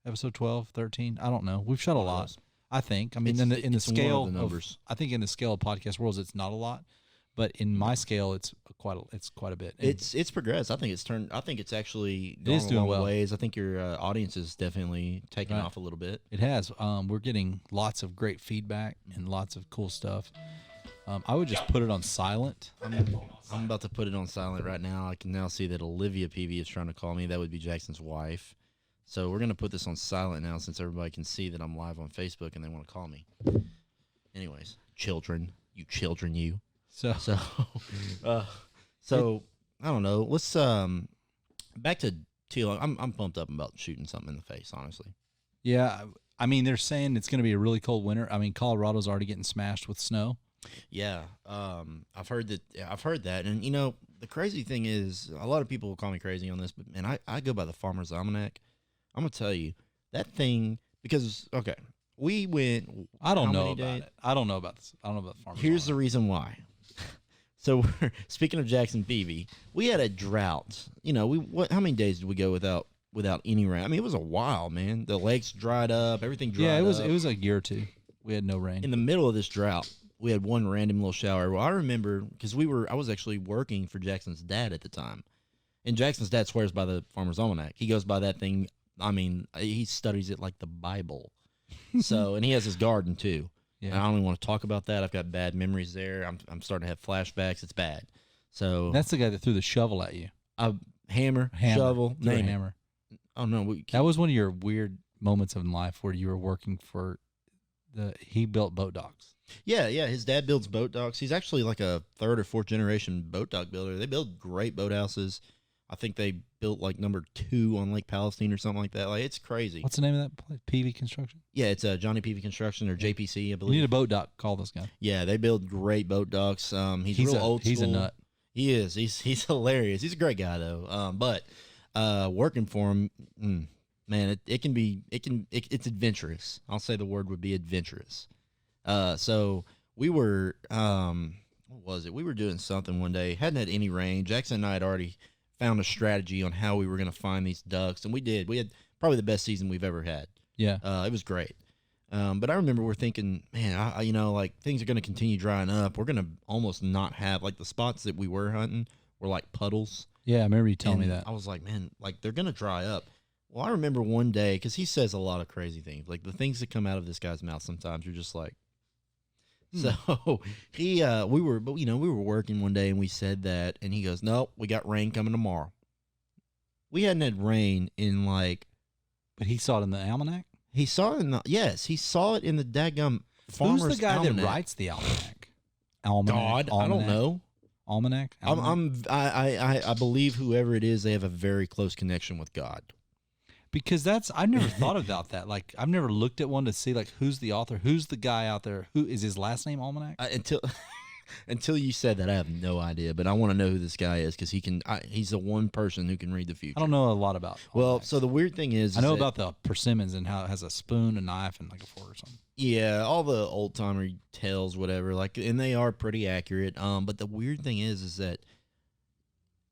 Episode 12, 13? I don't know. We've shot a lot, I think. I mean, in the scale of numbers. I think in the scale of podcast worlds, it's not a lot. But in my scale, it's quite a bit. And it's progressed. I think it's actually is doing well. Ways. I think your audience is definitely taking off a little bit. It has. We're getting lots of great feedback and lots of cool stuff. I would just put it on silent. I'm about to put it on silent right now. I can now see that Olivia Peavy is trying to call me. That would be Jackson's wife. So we're gonna put this on silent now, since everybody can see that I'm live on Facebook and they want to call me. Anyways, children. So I don't know. Let's back to teal. I'm pumped up about shooting something in the face, honestly. Yeah, I mean, they're saying it's going to be a really cold winter. I mean, Colorado's already getting smashed with snow. Yeah, I've heard that, and the crazy thing is, a lot of people will call me crazy on this, but man, I go by the Farmer's Almanac. I'm gonna tell you that thing because we went. I don't know about it. I don't know about this. I don't know about the Farmer's Almanac. Here's the reason why. So speaking of Jackson Peavy, we had a drought. How many days did we go without any rain? I mean, it was a while, man. The lakes dried up, everything dried up. Yeah, it was a year or two. We had no rain. In the middle of this drought, we had one random little shower. Well, I remember because I was actually working for Jackson's dad at the time, and Jackson's dad swears by the Farmer's Almanac. He goes by that thing. I mean, he studies it like the Bible. So, and he has his garden too. Yeah. And I don't even want to talk about that. I've got bad memories there. I'm starting to have flashbacks. It's bad. So that's the guy that threw the shovel at you. Hammer, shovel, name hammer. Oh no, that was one of your weird moments in life where you were working for he built boat docks. Yeah. His dad builds boat docks. He's actually like a 3rd or 4th generation boat dock builder. They build great boathouses. I think they built like number 2 on Lake Palestine or something like that. Like, it's crazy. What's the name of that place? PV Construction? Yeah, it's Johnny PV Construction or JPC, I believe. You need a boat dock. Call this guy. Yeah, they build great boat docks. He's real old school. He's a nut. He is. He's hilarious. He's a great guy though. But working for him, man, it's adventurous. I'll say the word would be adventurous. So we were, what was it? We were doing something one day. Hadn't had any rain. Jackson and I had already found a strategy on how we were going to find these ducks, and we did. We had probably the best season we've ever had. Yeah. It was great. But I remember we're thinking, man, I like things are going to continue drying up. We're going to almost not have, like, the spots that we were hunting were like puddles. Yeah, I remember you telling me that. I was like, man, like, they're going to dry up. Well, I remember one day, because he says a lot of crazy things. Like, the things that come out of this guy's mouth sometimes, you're just like, So we were working one day and we said that, and he goes, "No, we got rain coming tomorrow." We hadn't had rain in like, but he saw it in the almanac. He saw it he saw it in the daggum Farmer's Who's the guy Almanac. that writes the almanac? God, I don't know. Almanac. I believe whoever it is, they have a very close connection with God. Because I've never thought about that. Like, I've never looked at one to see, like, who's the author, who's the guy out there, who is his last name Almanac? Until you said that, I have no idea. But I want to know who this guy is because he's the one person who can read the future. I don't know a lot about. Well, so the weird thing is I know about the persimmons and how it has a spoon, a knife, and like a fork or something. Yeah, all the old timer tales, whatever. Like, and they are pretty accurate. But the weird thing is that,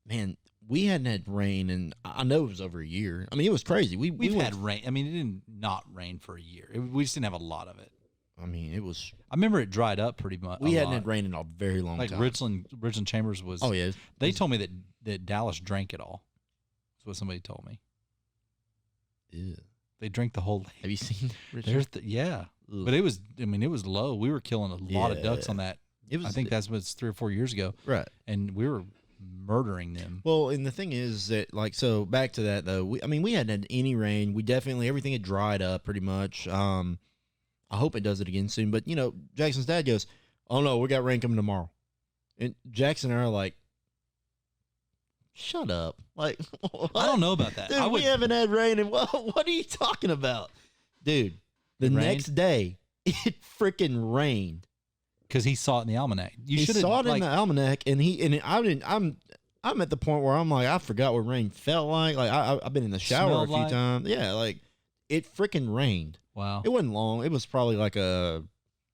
man, we hadn't had rain, and I know it was over a year. I mean, it was crazy. We've had rain. I mean, it didn't not rain for a year. We just didn't have a lot of it. I mean, it was. I remember it dried up pretty much. We hadn't had rain in a very long time. Like Richland Chambers was. Oh yeah. They told me that Dallas drank it all. That's what somebody told me. Yeah. They drank the whole lake. Have you seen Richland? Yeah. Ugh. But it was. I mean, it was low. We were killing a lot of ducks on that. I think that was 3 or 4 years ago. Right. And we were murdering them. Well, and the thing is that, like, so back to that though. We hadn't had any rain. Everything had dried up pretty much. I hope it does it again soon. But Jackson's dad goes, "Oh no, we got rain coming tomorrow," and Jackson and I are like, "Shut up!" Like, what? I don't know about that. Dude, we haven't had rain, and what are you talking about, dude? The next day, it freaking rained. Because he saw it in the almanac. He saw it in the almanac, and I didn't. I'm at the point where I'm like, I forgot what rain felt like. Like I've been in the shower a few times. Yeah, like it freaking rained. Wow. It wasn't long. It was probably like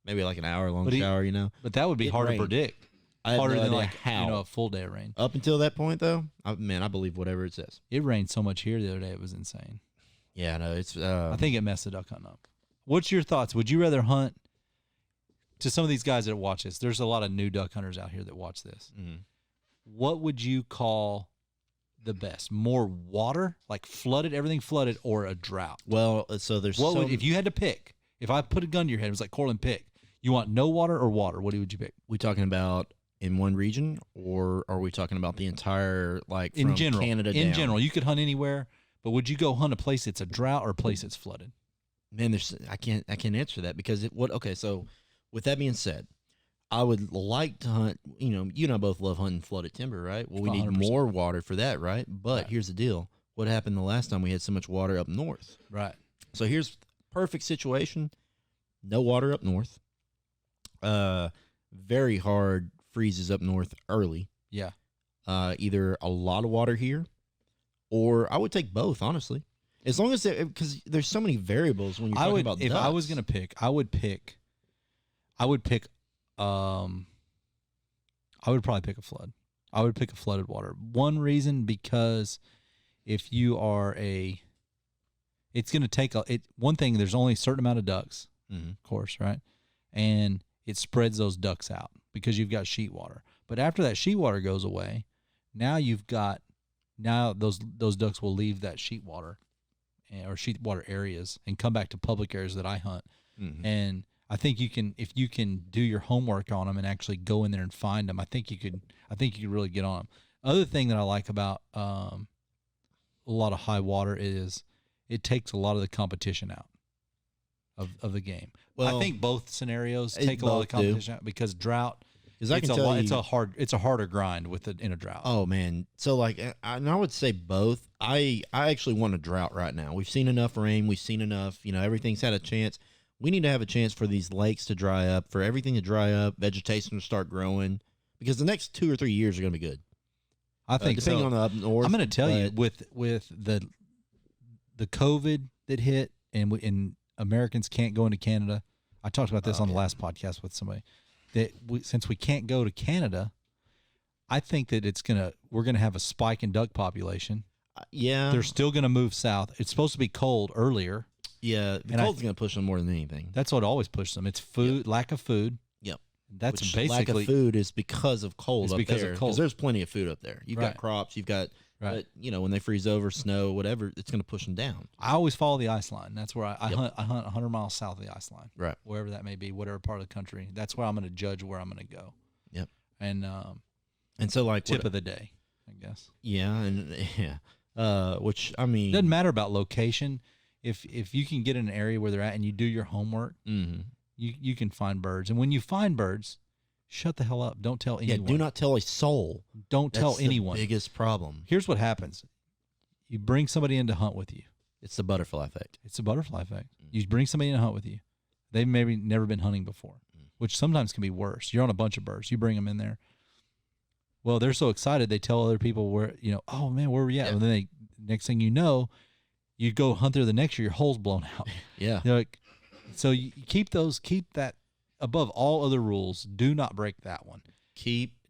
maybe like an hour long shower. But that would be hard to predict. Harder than like how a full day of rain. Up until that point, though, I believe whatever it says. It rained so much here the other day; it was insane. Yeah, no, it's. I think it messed the duck hunt up. What's your thoughts? Would you rather hunt? To some of these guys that watch this, there's a lot of new duck hunters out here that watch this. Mm-hmm. What would you call the best? More water, like flooded, everything flooded, or a drought? Well, so there's. If you had to pick, if I put a gun to your head, it was like, Cortland, pick. You want no water or water? What would you pick? We talking about in one region, or are we talking about the entire, like, from in general, Canada down? In general, you could hunt anywhere, but would you go hunt a place that's a drought or a place that's flooded? Man, I can't answer that because okay, so. With that being said, I would like to hunt, you and I both love hunting flooded timber, right? Well, we 100%. Need more water for that, right? But Here's the deal. What happened the last time we had so much water up north? Right. So here's perfect situation. No water up north. Very hard freezes up north early. Yeah. Either a lot of water here, or I would take both, honestly. As long as because there's so many variables when you're talking about ducks. If I was going to pick, I would probably pick a flood. I would pick a flooded water. One reason, because if you are it's going to take one thing, there's only a certain amount of ducks, of course, right? And it spreads those ducks out because you've got sheet water. But after that sheet water goes away, now those ducks will leave that sheet water or sheet water areas and come back to public areas that I hunt. Mm-hmm. And I think if you can do your homework on them and actually go in there and find them, I think you could really get on them. Other thing that I like about a lot of high water is it takes a lot of the competition out of the game. Well, I think both scenarios take a lot of competition out because drought. It's a harder grind in a drought. Oh man, so like, and I would say both. I actually want a drought right now. We've seen enough rain. We've seen enough. Everything's had a chance. We need to have a chance for these lakes to dry up, for everything to dry up, vegetation to start growing, because the next 2 or 3 years are going to be good. I think depending on the up north. I'm going to tell you with the COVID that hit and Americans can't go into Canada. I talked about this on the last podcast with somebody. That since we can't go to Canada, I think that we're gonna have a spike in duck population. Yeah, they're still gonna move south. It's supposed to be cold earlier. Yeah, the cold's gonna push them more than anything. That's what always pushes them. It's food, lack of food. Yep, that's which basically lack of food is because of cold up there. Because there's plenty of food up there. You've got crops. You've got. Right. But, when they freeze over, snow, whatever, it's going to push them down. I always follow the ice line. That's where I hunt. I hunt 100 miles south of the ice line. Right. Wherever that may be, whatever part of the country. That's where I'm going to judge where I'm going to go. Yep. And so like tip of the day, I guess. Yeah, which I mean, doesn't matter about location. If you can get in an area where they're at and you do your homework, you can find birds. And when you find birds, shut the hell up. Don't tell anyone. Yeah, do not tell a soul. Don't tell anyone. The biggest problem. Here's what happens. You bring somebody in to hunt with you. It's the butterfly effect. You bring somebody in to hunt with you. They've maybe never been hunting before, which sometimes can be worse. You're on a bunch of birds. You bring them in there. Well, they're so excited. They tell other people where, oh man, where were we at? Yeah. And then next thing you know, you go hunt there the next year, your hole's blown out. Yeah. They're like, so you keep that. Above all other rules, do not break that one.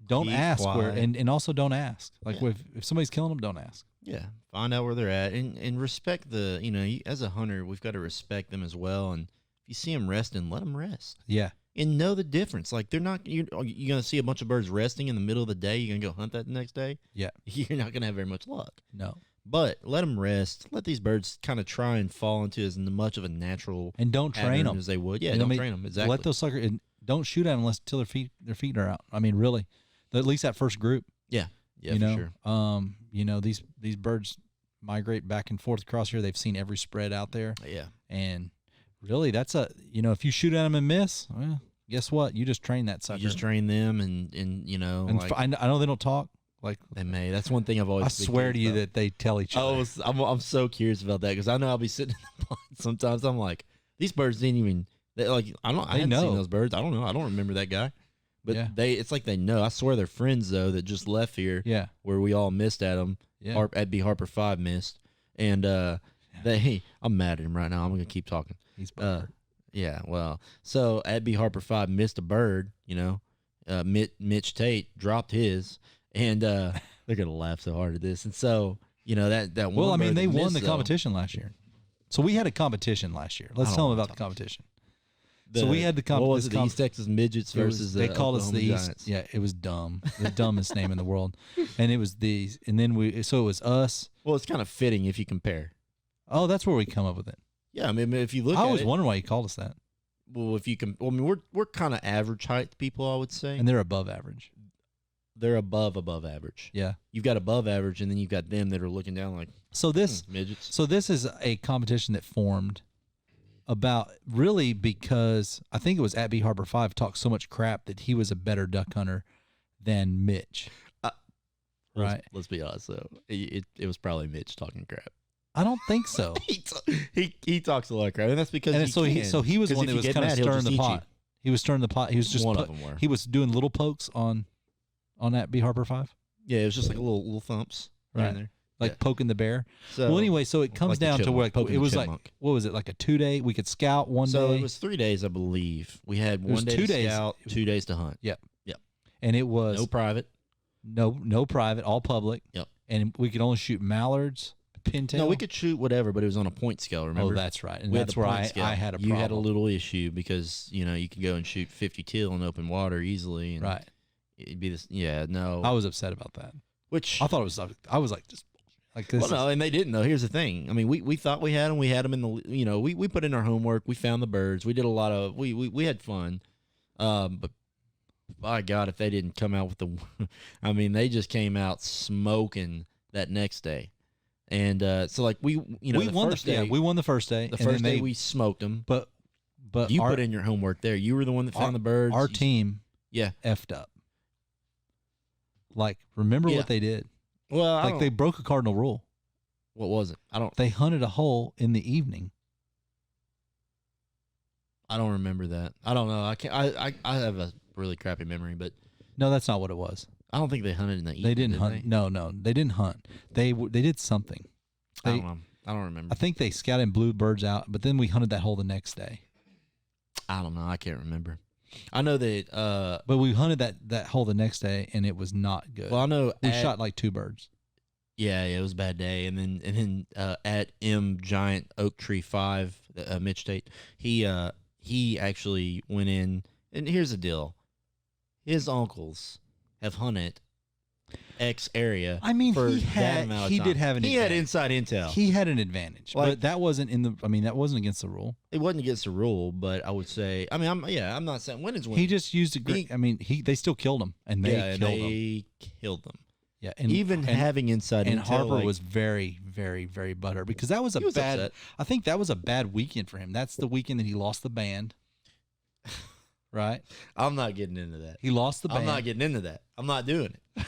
Don't ask quiet. where, and also don't ask. Like if somebody's killing them, don't ask. Yeah, find out where they're at and respect as a hunter, we've got to respect them as well. And if you see them resting, let them rest. Yeah, and know the difference. Like you're gonna see a bunch of birds resting in the middle of the day. You're gonna go hunt that the next day. Yeah, you're not gonna have very much luck. No. But let them rest. Let these birds kind of try and fall into as much of a natural and don't train them as they would. Yeah, don't train them exactly. Let those suckers and don't shoot at them until their feet are out. I mean, really, at least that first group. Yeah, for sure. These birds migrate back and forth across here. They've seen every spread out there. Yeah, and really, that's if you shoot at them and miss, well, guess what? You just train that sucker. You just train them, and I know they don't talk. Like they may. That's one thing I've always. I swear to you that they tell each other. I'm so curious about that because I know I'll be sitting in the pond sometimes. I'm like, these birds didn't even. I hadn't seen those birds. I don't know. I don't remember that guy. But it's like they know. I swear they're friends though that just left here. Yeah. Where we all missed at them. Yeah. At B Harper 5 missed, and I'm mad at him right now. I'm gonna keep talking. He's yeah. Well, so at B Harper 5 missed a bird. Mitch Tate dropped his. And they're gonna laugh so hard at this, and so that one. Well, I mean, they won the competition last year, so we had a competition last year. Let's tell them about the competition. So we had the competition. What was it? The East Texas Midgets versus they called us the Giants. East. Yeah, it was dumb, the dumbest name in the world, and it was these. And then it was us. Well, it's kind of fitting if you compare. Oh, that's where we come up with it. Yeah, I mean, if you look, I always wondered why he called us that. Well, if you can, I mean, we're kind of average height people, I would say, and they're above average. They're above average. Yeah. You've got above average, and then you've got them that are looking down like midgets. So this is a competition that formed about really because I think it was at B Harbor 5 talked so much crap that he was a better duck hunter than Mitch. Right. Let's be honest though. It was probably Mitch talking crap. I don't think so. he talks a lot of crap, and that's because he was one that was kind of stirring the pot. He was stirring the pot. He was just one of them were. He was doing little pokes on that B Harper 5. Yeah, it was just like little thumps right in there. Like poking the bear. So, well, anyway, so it comes down to where it was like, what was it, like a 2 day? We could scout one day. So it was 3 days, I believe. We had 1 day to scout, 2 days to hunt. Yep. And it was no private. No private, all public. Yep. And we could only shoot mallards, Pintail? No, we could shoot whatever, but it was on a point scale. Remember? Oh, that's right. And We had that's the where point I scale. had a problem. You had a little issue because you can go and shoot 50 teal in open water easily, and Right. it'd be this. Yeah, no. I was upset about that. Which I thought it was. I was like, just like this. well, no, and they didn't though. Here's the thing. I mean, we thought we had them. We had them in the. We put in our homework. We found the birds. We did a lot of. We had fun. But by God, if they didn't come out with the, I mean, they just came out smoking that next day. And so like we won the day. We won the first day. The first day we smoked them. But you put in your homework there. You were the one that found the birds. Our team, effed up. Like, remember what they did? Well, they broke a cardinal rule. What was it? They hunted a hole in the evening. I don't remember that. I don't know. I can't. I have a really crappy memory, but no, that's not what it was. I don't think they hunted in the evening. They didn't hunt. They? No, they didn't hunt. They did something. I don't know. I don't remember. I think they scouted and blew birds out, but then we hunted that hole the next day. I don't know. I can't remember. I know that. But we hunted that hole the next day, and it was not good. Well, I know we shot like 2 birds. Yeah, it was a bad day. And then at M Giant Oak Tree 5, Mitch Tate, he actually went in. And here's the deal: his uncles have hunted X area. I mean, for he did have an. He had inside intel. He had an advantage, but that wasn't that wasn't against the rule. It wasn't against the rule, but I would say. I mean, I'm not saying win is win. He just used a. They still killed him, and they killed him. Yeah, and even having inside intel, and Harper was very, very, very butthurt because that was bad. Upset. I think that was a bad weekend for him. That's the weekend that he lost the band. Right? I'm not getting into that. He lost the band. I'm not getting into that. I'm not doing it.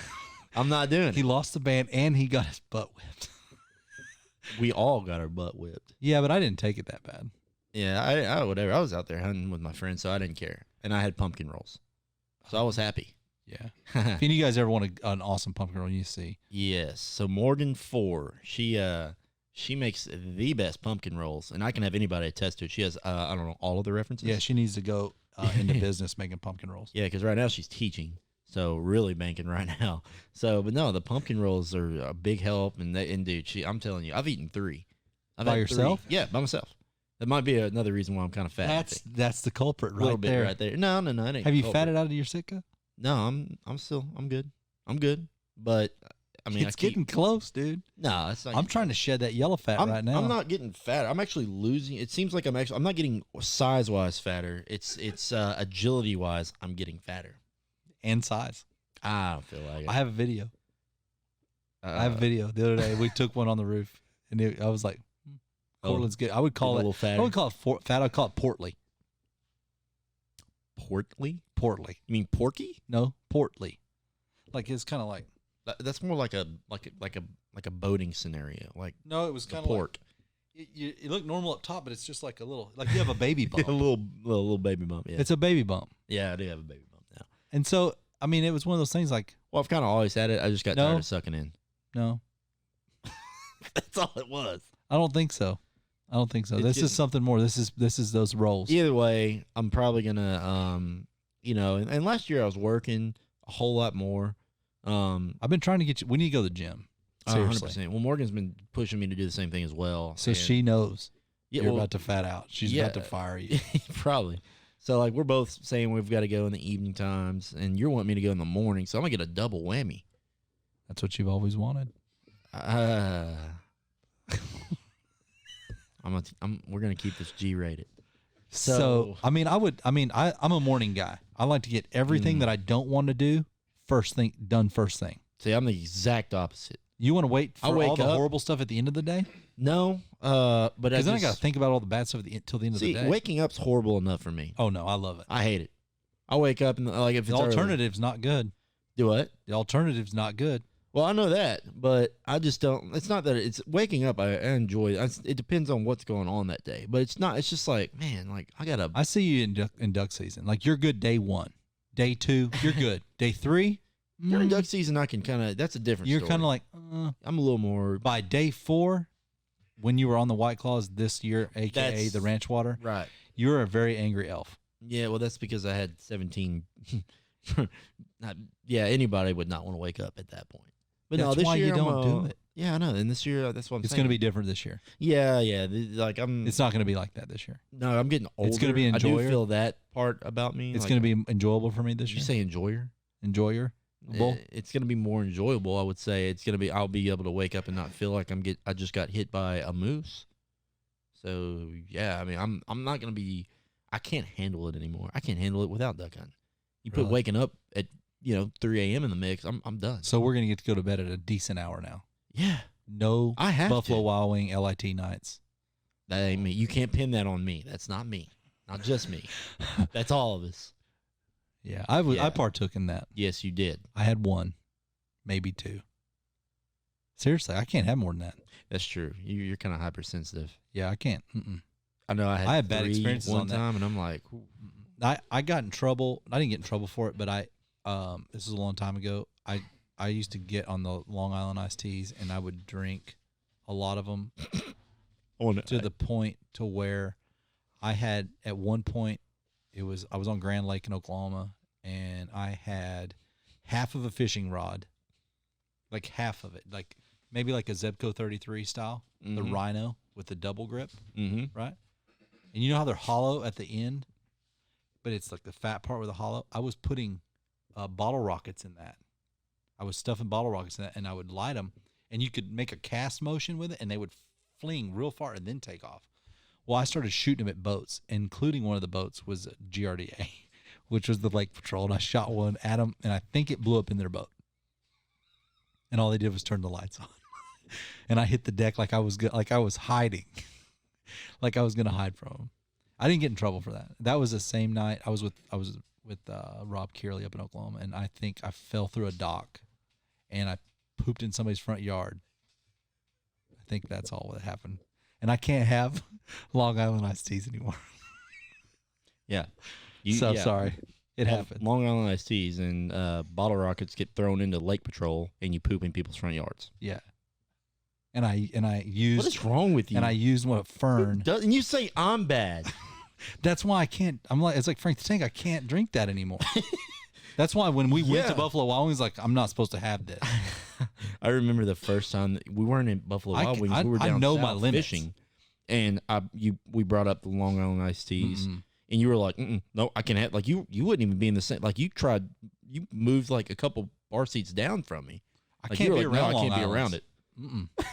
I'm not doing it. He lost the band and he got his butt whipped. We all got our butt whipped. Yeah, but I didn't take it that bad. Yeah, I whatever. I was out there hunting with my friends, so I didn't care. And I had pumpkin rolls. So I was happy. Yeah. If you guys ever want an awesome pumpkin roll, you see. Yes. So Morgan 4, she makes the best pumpkin rolls, and I can have anybody attest to it. She has I don't know all of the references. Yeah, she needs to go into business making pumpkin rolls. Yeah, because right now she's teaching, so really banking right now. So, but no, the pumpkin rolls are a big help, and dude, I'm telling you, I've eaten 3. By yourself? 3. Yeah, by myself. That might be another reason why I'm kind of fat. That's the culprit right little bit there. right there. No, it ain't. Have you fatted out of your Sitka? No, I'm good. I'm good. But I mean, it's getting close, dude. No, it's not. I'm trying to shed that yellow fat right now. I'm not getting fat. I'm actually losing. It seems like I'm not getting size wise fatter. It's agility wise. I'm getting fatter. And size. I don't feel like it. I have a video. I have a video. The other day we took one on the roof, and I was like, Cortland's good. I would call it. I would call it fat. I'd call it portly. Portly? Portly. You mean porky? No, portly. Like it's kind of like. That's more like a boating scenario. Like no, it was kind of port. Like, you look normal up top, but it's just like a little, like you have a baby bump. a little baby bump. Yeah, it's a baby bump. Yeah, I do have a baby bump now. And so, I mean, it was one of those things. Like, well, I've kind of always had it. I just got tired of sucking in. No, that's all it was. I don't think so. This is something more. This is those roles. Either way, I'm probably gonna, and last year I was working a whole lot more. I've been trying to get you. We need to go to the gym. Seriously. 100%. Well, Morgan's been pushing me to do the same thing as well. So she knows you're about to fat out. She's about to fire you. Probably. So like we're both saying we've got to go in the evening times, and you're wanting me to go in the morning. So I'm gonna get a double whammy. That's what you've always wanted. We're gonna keep this G rated. So I'm a morning guy. I like to get everything that I don't want to do done first thing. See, I'm the exact opposite. You want to wait for all the horrible stuff at the end of the day? No, but because then I got to think about all the bad stuff till the end of the day. Waking up's horrible enough for me. Oh no, I love it. I hate it. I wake up and like if the it's alternative's not good. Do what? The alternative's not good. Well, I know that, but I just don't. It's not that it's waking up. I enjoy it. It depends on what's going on that day, but it's not. It's just like, man, like I gotta. I see you in duck season. Like you're good day 1, day 2, you're good. Day 3, during duck season, I can kind of. That's a different. You're story. kind of like. I'm a little more. By day 4, when you were on the White Claws this year, aka the ranch water, right? You're a very angry elf. Yeah, well, that's because I had 17. Anybody would not want to wake up at that point. But that's no, this why year you don't do it. Yeah, I know. And this year, that's what I'm It's saying. going to be different this year. Yeah. Like It's not going to be like that this year. No, I'm getting older. It's going to be I do enjoyer. feel that part about me. It's like, going to be enjoyable for me this Did year. you say enjoyer? Enjoyer. It's going to be more enjoyable. I would say it's going to be. I'll be able to wake up and not feel like I just got hit by a moose. So yeah, I mean, I'm not going to be. I can't handle it anymore. I can't handle it without duck hunting. You put Really? waking up at 3 a.m. in the mix. I'm done. So we're going to get to go to bed at a decent hour now. Yeah, No I have Buffalo to. Wild Wing LIT nights. That ain't me. You can't pin that on me. That's not me. Not just me. That's all of us. Yeah, Yeah. I partook in that. Yes, you did. I had one, maybe two. Seriously, I can't have more than that. That's true. You're kind of hypersensitive. Yeah, I can't. Mm-mm. I know. I had bad 3 experiences one on that. time, and I'm like, ooh. I got in trouble. I didn't get in trouble for it, but this was a long time ago. I used to get on the Long Island iced teas, and I would drink a lot of them to the point to where I had at one point I was on Grand Lake in Oklahoma, and I had half of a fishing rod, like half of it, like maybe like a Zebco 33 style, the Rhino with the double grip, right? And you know how they're hollow at the end, but it's like the fat part with the hollow. I was putting bottle rockets in that. I was stuffing bottle rockets in that, and I would light them, and you could make a cast motion with it, and they would fling real far and then take off. Well, I started shooting them at boats, including one of the boats was a GRDA, which was the Lake Patrol, and I shot one at them, and I think it blew up in their boat. And all they did was turn the lights on, and I hit the deck like I was hiding, like I was gonna hide from them. I didn't get in trouble for that. That was the same night I was with Rob Kearley up in Oklahoma, and I think I fell through a dock, and I pooped in somebody's front yard. I think that's all that happened. And I can't have Long Island iced teas anymore. Yeah. Sorry. It happened. Long Island iced teas and bottle rockets get thrown into Lake Patrol, and you poop in people's front yards. Yeah. And I used. What is wrong with you? And I used one of Fern. And you say I'm bad. That's why I can't. It's like Frank the Tank. I can't drink that anymore. That's why when we went to Buffalo Wild Wings, like, I'm not supposed to have this. I remember the first time that we weren't in Buffalo Wild Wings. We were down south fishing, and we brought up the Long Island iced teas, and you were like, "No, I can have." Like you wouldn't even be in the same. Like you moved like a couple bar seats down from me. I Like, can't be like, around. No, I can't be Long around Islands. it.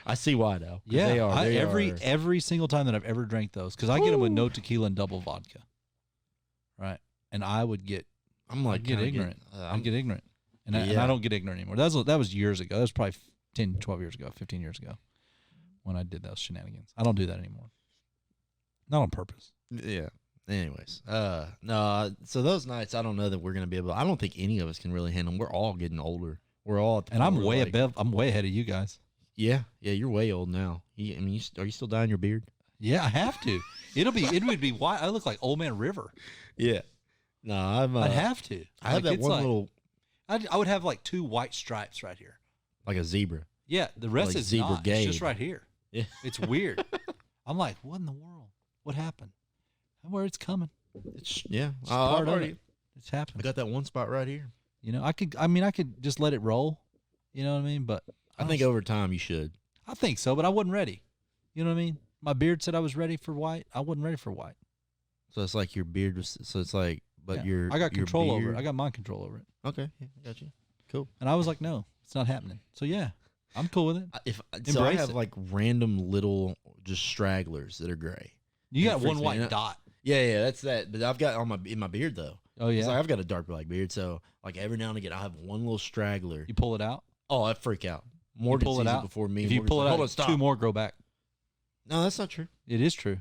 I see why though. Yeah, they are. Every single time that I've ever drank those, because I get them with no tequila and double vodka, right? And I would get. I'm like, get ignorant. I get ignorant, and I don't get ignorant anymore. That was years ago. That was probably 10, 12 years ago, 15 years ago, when I did those shenanigans. I don't do that anymore. Not on purpose. Yeah. Anyways, no. So those nights, I don't know that we're gonna be able. I don't think any of us can really handle them. We're all getting older. We're all. At the And I'm point way where, like, above. I'm way ahead of you guys. Yeah. You're way old now. Are you still dyeing your beard? Yeah, I have to. It would be white. I look like Old Man River. Yeah. No, I'd have to. I have that one little, I would have like 2 white stripes right here. like a zebra. Yeah, the rest Like is zebra not. It's Gabe. just right here. Yeah. It's weird. I'm like, what in the world? What happened? Where it's coming. It's part of it. It's I happening. got that one spot right here. You know, I could just let it roll. You know what I mean? But I think over time you should. I think so, but I wasn't ready. You know what I mean? My beard said I was ready for white. I wasn't ready for white. So it's like your beard was. So it's like, but Yeah. I got control over it. I got mind control over it. Okay, yeah, I got you. Cool. And I was like, no, it's not happening. So yeah, I'm cool with it. So I Embrace have it. like random little just stragglers that are gray. You got It freaks one me white out. dot. Yeah, that's that. But I've got in my beard though. Oh yeah. It's like I've got a dark black beard, so like every now and again I have one little straggler. You pull it out. Oh, I freak out. Morgan pull it sees out? before me. If you Morgan's pull it like, out, hold on, stop. 2 more grow back. No, that's not true. It is true.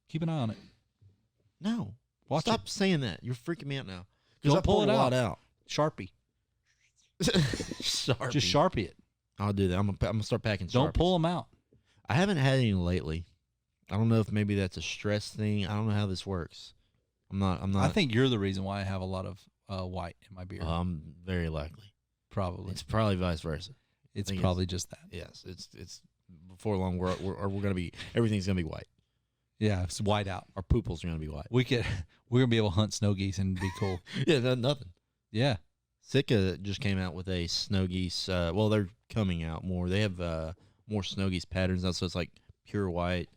Keep an eye on it. No, Watch stop it. saying that. You're freaking me out now. 'Cause Don't I pull pulled it a lot out. out. Sharpie. Sharpie. Just Sharpie it. I'll do that. I'm gonna start packing. Don't Sharpies. pull them out. I haven't had any lately. I don't know if maybe that's a stress thing. I don't know how this works. I'm not. I think you're the reason why I have a lot of white in my beard. Very likely. Probably. It's probably vice versa. It's think probably just that. Yes, it's before long. We're gonna be everything's gonna be white. Yeah, it's white out. Our pooples are gonna be white. We're gonna be able to hunt snow geese and be cool. Yeah, nothing. Yeah. Sika just came out with a snow geese. Well, they're coming out more. They have more snow geese patterns now, so it's like pure white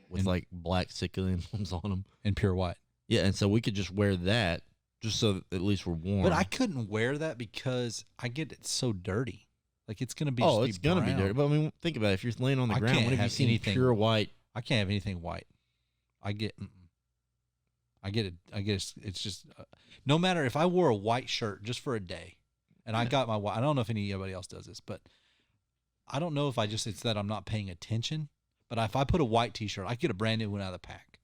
with like black Sika emblems on them. And pure white. Yeah, and so we could just wear that just so that at least we're warm. But I couldn't wear that because I get it so dirty. Like it's gonna be. Oh, just it's be going to be brown. dirty. But I mean, think about it. If you're laying on the I ground, can't when have you have seen anything- pure white? I can't have anything white. I get it. It's just no matter if I wore a white shirt just for a day, and I got my white. I don't know if anybody else does this, but I don't know if it's that I'm not paying attention. But if I put a white T-shirt, I get a brand new one out of the pack,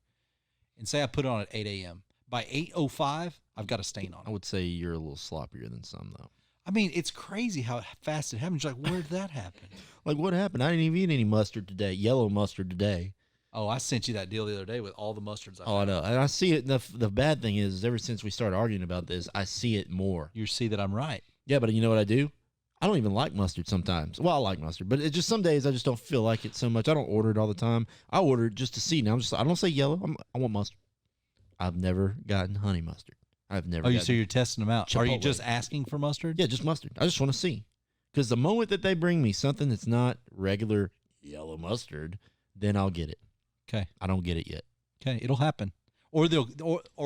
and say I put it on at 8 a.m. By 8:05, I've got a stain on I it. would say you're a little sloppier than some, though. I mean, it's crazy how fast it happens. You're like, where did that happen? Like, what happened? I didn't even eat any mustard today. Yellow mustard today. Oh, I sent you that deal the other day with all the mustards. Oh, I know. And I see it. The bad thing is, ever since we started arguing about this, I see it more. You see that I'm right. Yeah, but you know what I do? I don't even like mustard sometimes. Well, I like mustard, but it's just some days I just don't feel like it so much. I don't order it all the time. I order it just to see. Now I don't say yellow. I want mustard. I've never gotten honey mustard. I've never. Oh, so you're testing them out. Are you Chipotle. just asking for mustard? Yeah, just mustard. I just want to see. Because the moment that they bring me something that's not regular yellow mustard, then I'll get it. Okay. I don't get it yet. Okay, it'll happen. Or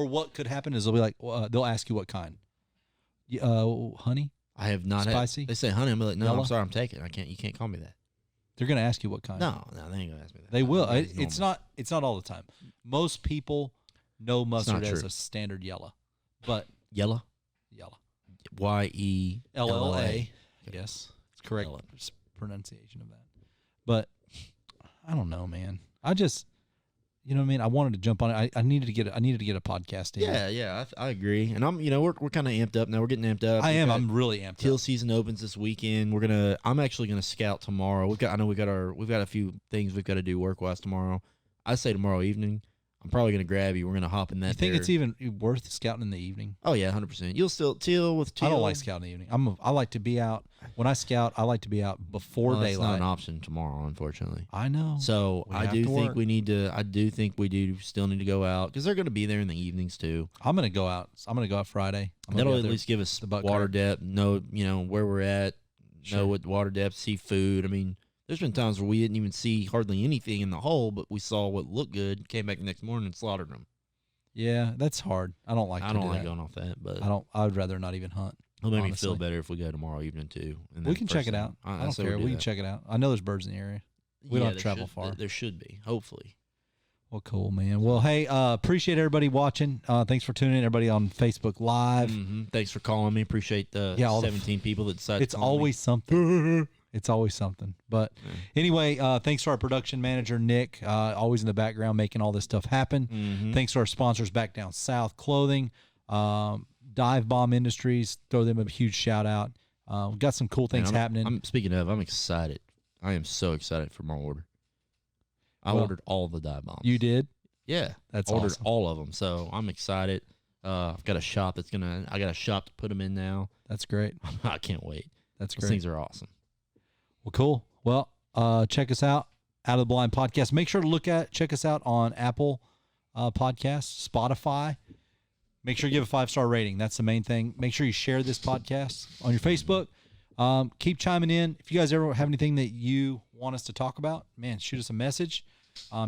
what could happen is they'll be like, they'll ask you what kind. Honey? I have not Spicy? They say honey. I'm like, no, Yellow? I'm sorry, I'm taking it. I can't. You can't call me that. They're gonna ask you what kind. No, they ain't gonna ask me that. They will. That is It's normal. not all the time. Most people know mustard as true. a standard yellow, but Yellow. yellow. YELLA. Yes, it's correct Yellow. pronunciation of that. But I don't know, man. I just, you know what I mean. I wanted to jump on it. I needed to get a podcast in. Yeah. I agree. And I'm, we're kind of amped up now. We're getting amped up. I am. I'm really amped Teal up. season opens this weekend. I'm actually gonna scout tomorrow. We've got a few things we've got to do work wise tomorrow. I say tomorrow evening. I'm probably gonna grab you. We're gonna hop in that. You think there. it's even worth scouting in the evening? Oh yeah, 100%. You'll still Teal. I don't like scouting in the evening. I like to be out. When I scout, I like to be out before That's not daylight. an option tomorrow, unfortunately. I know. So We I have do to think work. we need to. I do think we do still need to go out because they're going to be there in the evenings too. I'm gonna go out. I'm gonna go out Friday. I'm gonna That'll be out at there. least give us the butt water crack. depth. Know where we're at. Sure. Know what water depth. See food. I mean, there's been times where we didn't even see hardly anything in the hole, but we saw what looked good. Came back the next morning and slaughtered them. Yeah, that's hard. I don't like. I to don't do like that. going off that, but I would rather not even hunt. it'll make me honestly. feel better if we go tomorrow evening too. And We then can first check it thing- out. I I don't say care. do We can that. check it out. I know there's birds in the area. We don't have to there travel should- far. There should be, hopefully. Well, cool, man. Well, hey, appreciate everybody watching. Thanks for tuning in, everybody on Facebook Live. Thanks for calling me. Appreciate the Yeah, all the 17 people that decided. It's to call me. always something. It's always something. But anyway, thanks to our production manager, Nick, always in the background making all this stuff happen. Mm-hmm. Thanks to our sponsors back down south, Clothing, Dive Bomb Industries. Throw them a huge shout out. We've got some cool things happening. Speaking of, I'm excited. I am so excited for my order. I Well, ordered all the dive bombs. You did? Yeah, That's ordered awesome. all of them. So I'm excited. I've got a shop I got a shop to put them in now. That's great. I can't wait. That's Those great. things are awesome. Well, cool. Well, check us out, Out of the Blind Podcast. Make sure to check us out on Apple Podcasts, Spotify. Make sure you give a 5-star rating. That's the main thing. Make sure you share this podcast on your Facebook. Keep chiming in. If you guys ever have anything that you want us to talk about, man, shoot us a message.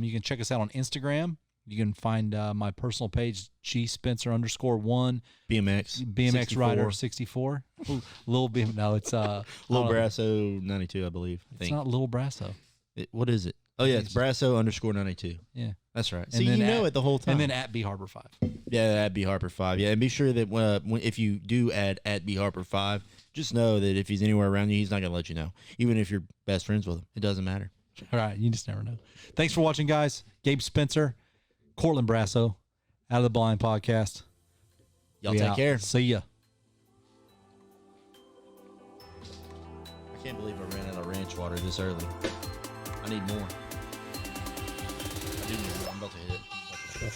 You can check us out on Instagram. You can find my personal page, gspencer_1, BMX 64. Rider 64. Little BM. No, it's Little Brasso 92, I believe. I It's think. not Little Brasso. What is it? Oh yeah, it's Brasso_92. Yeah. That's right. And See, then you know at- it the whole time. And then at bharper5. Yeah, at B Harper 5. Yeah, and be sure that if you do add at B Harper 5, just know that if he's anywhere around you, he's not gonna let you know. Even if you're best friends with him, it doesn't matter. All right, you just never know. Thanks for watching, guys. Gabe Spencer, Cortland Brasso, Out of the Blind Podcast. Y'all We take out. care. See ya. I can't believe I ran out of ranch water this early. I need more. I do need more. I'm about to hit it.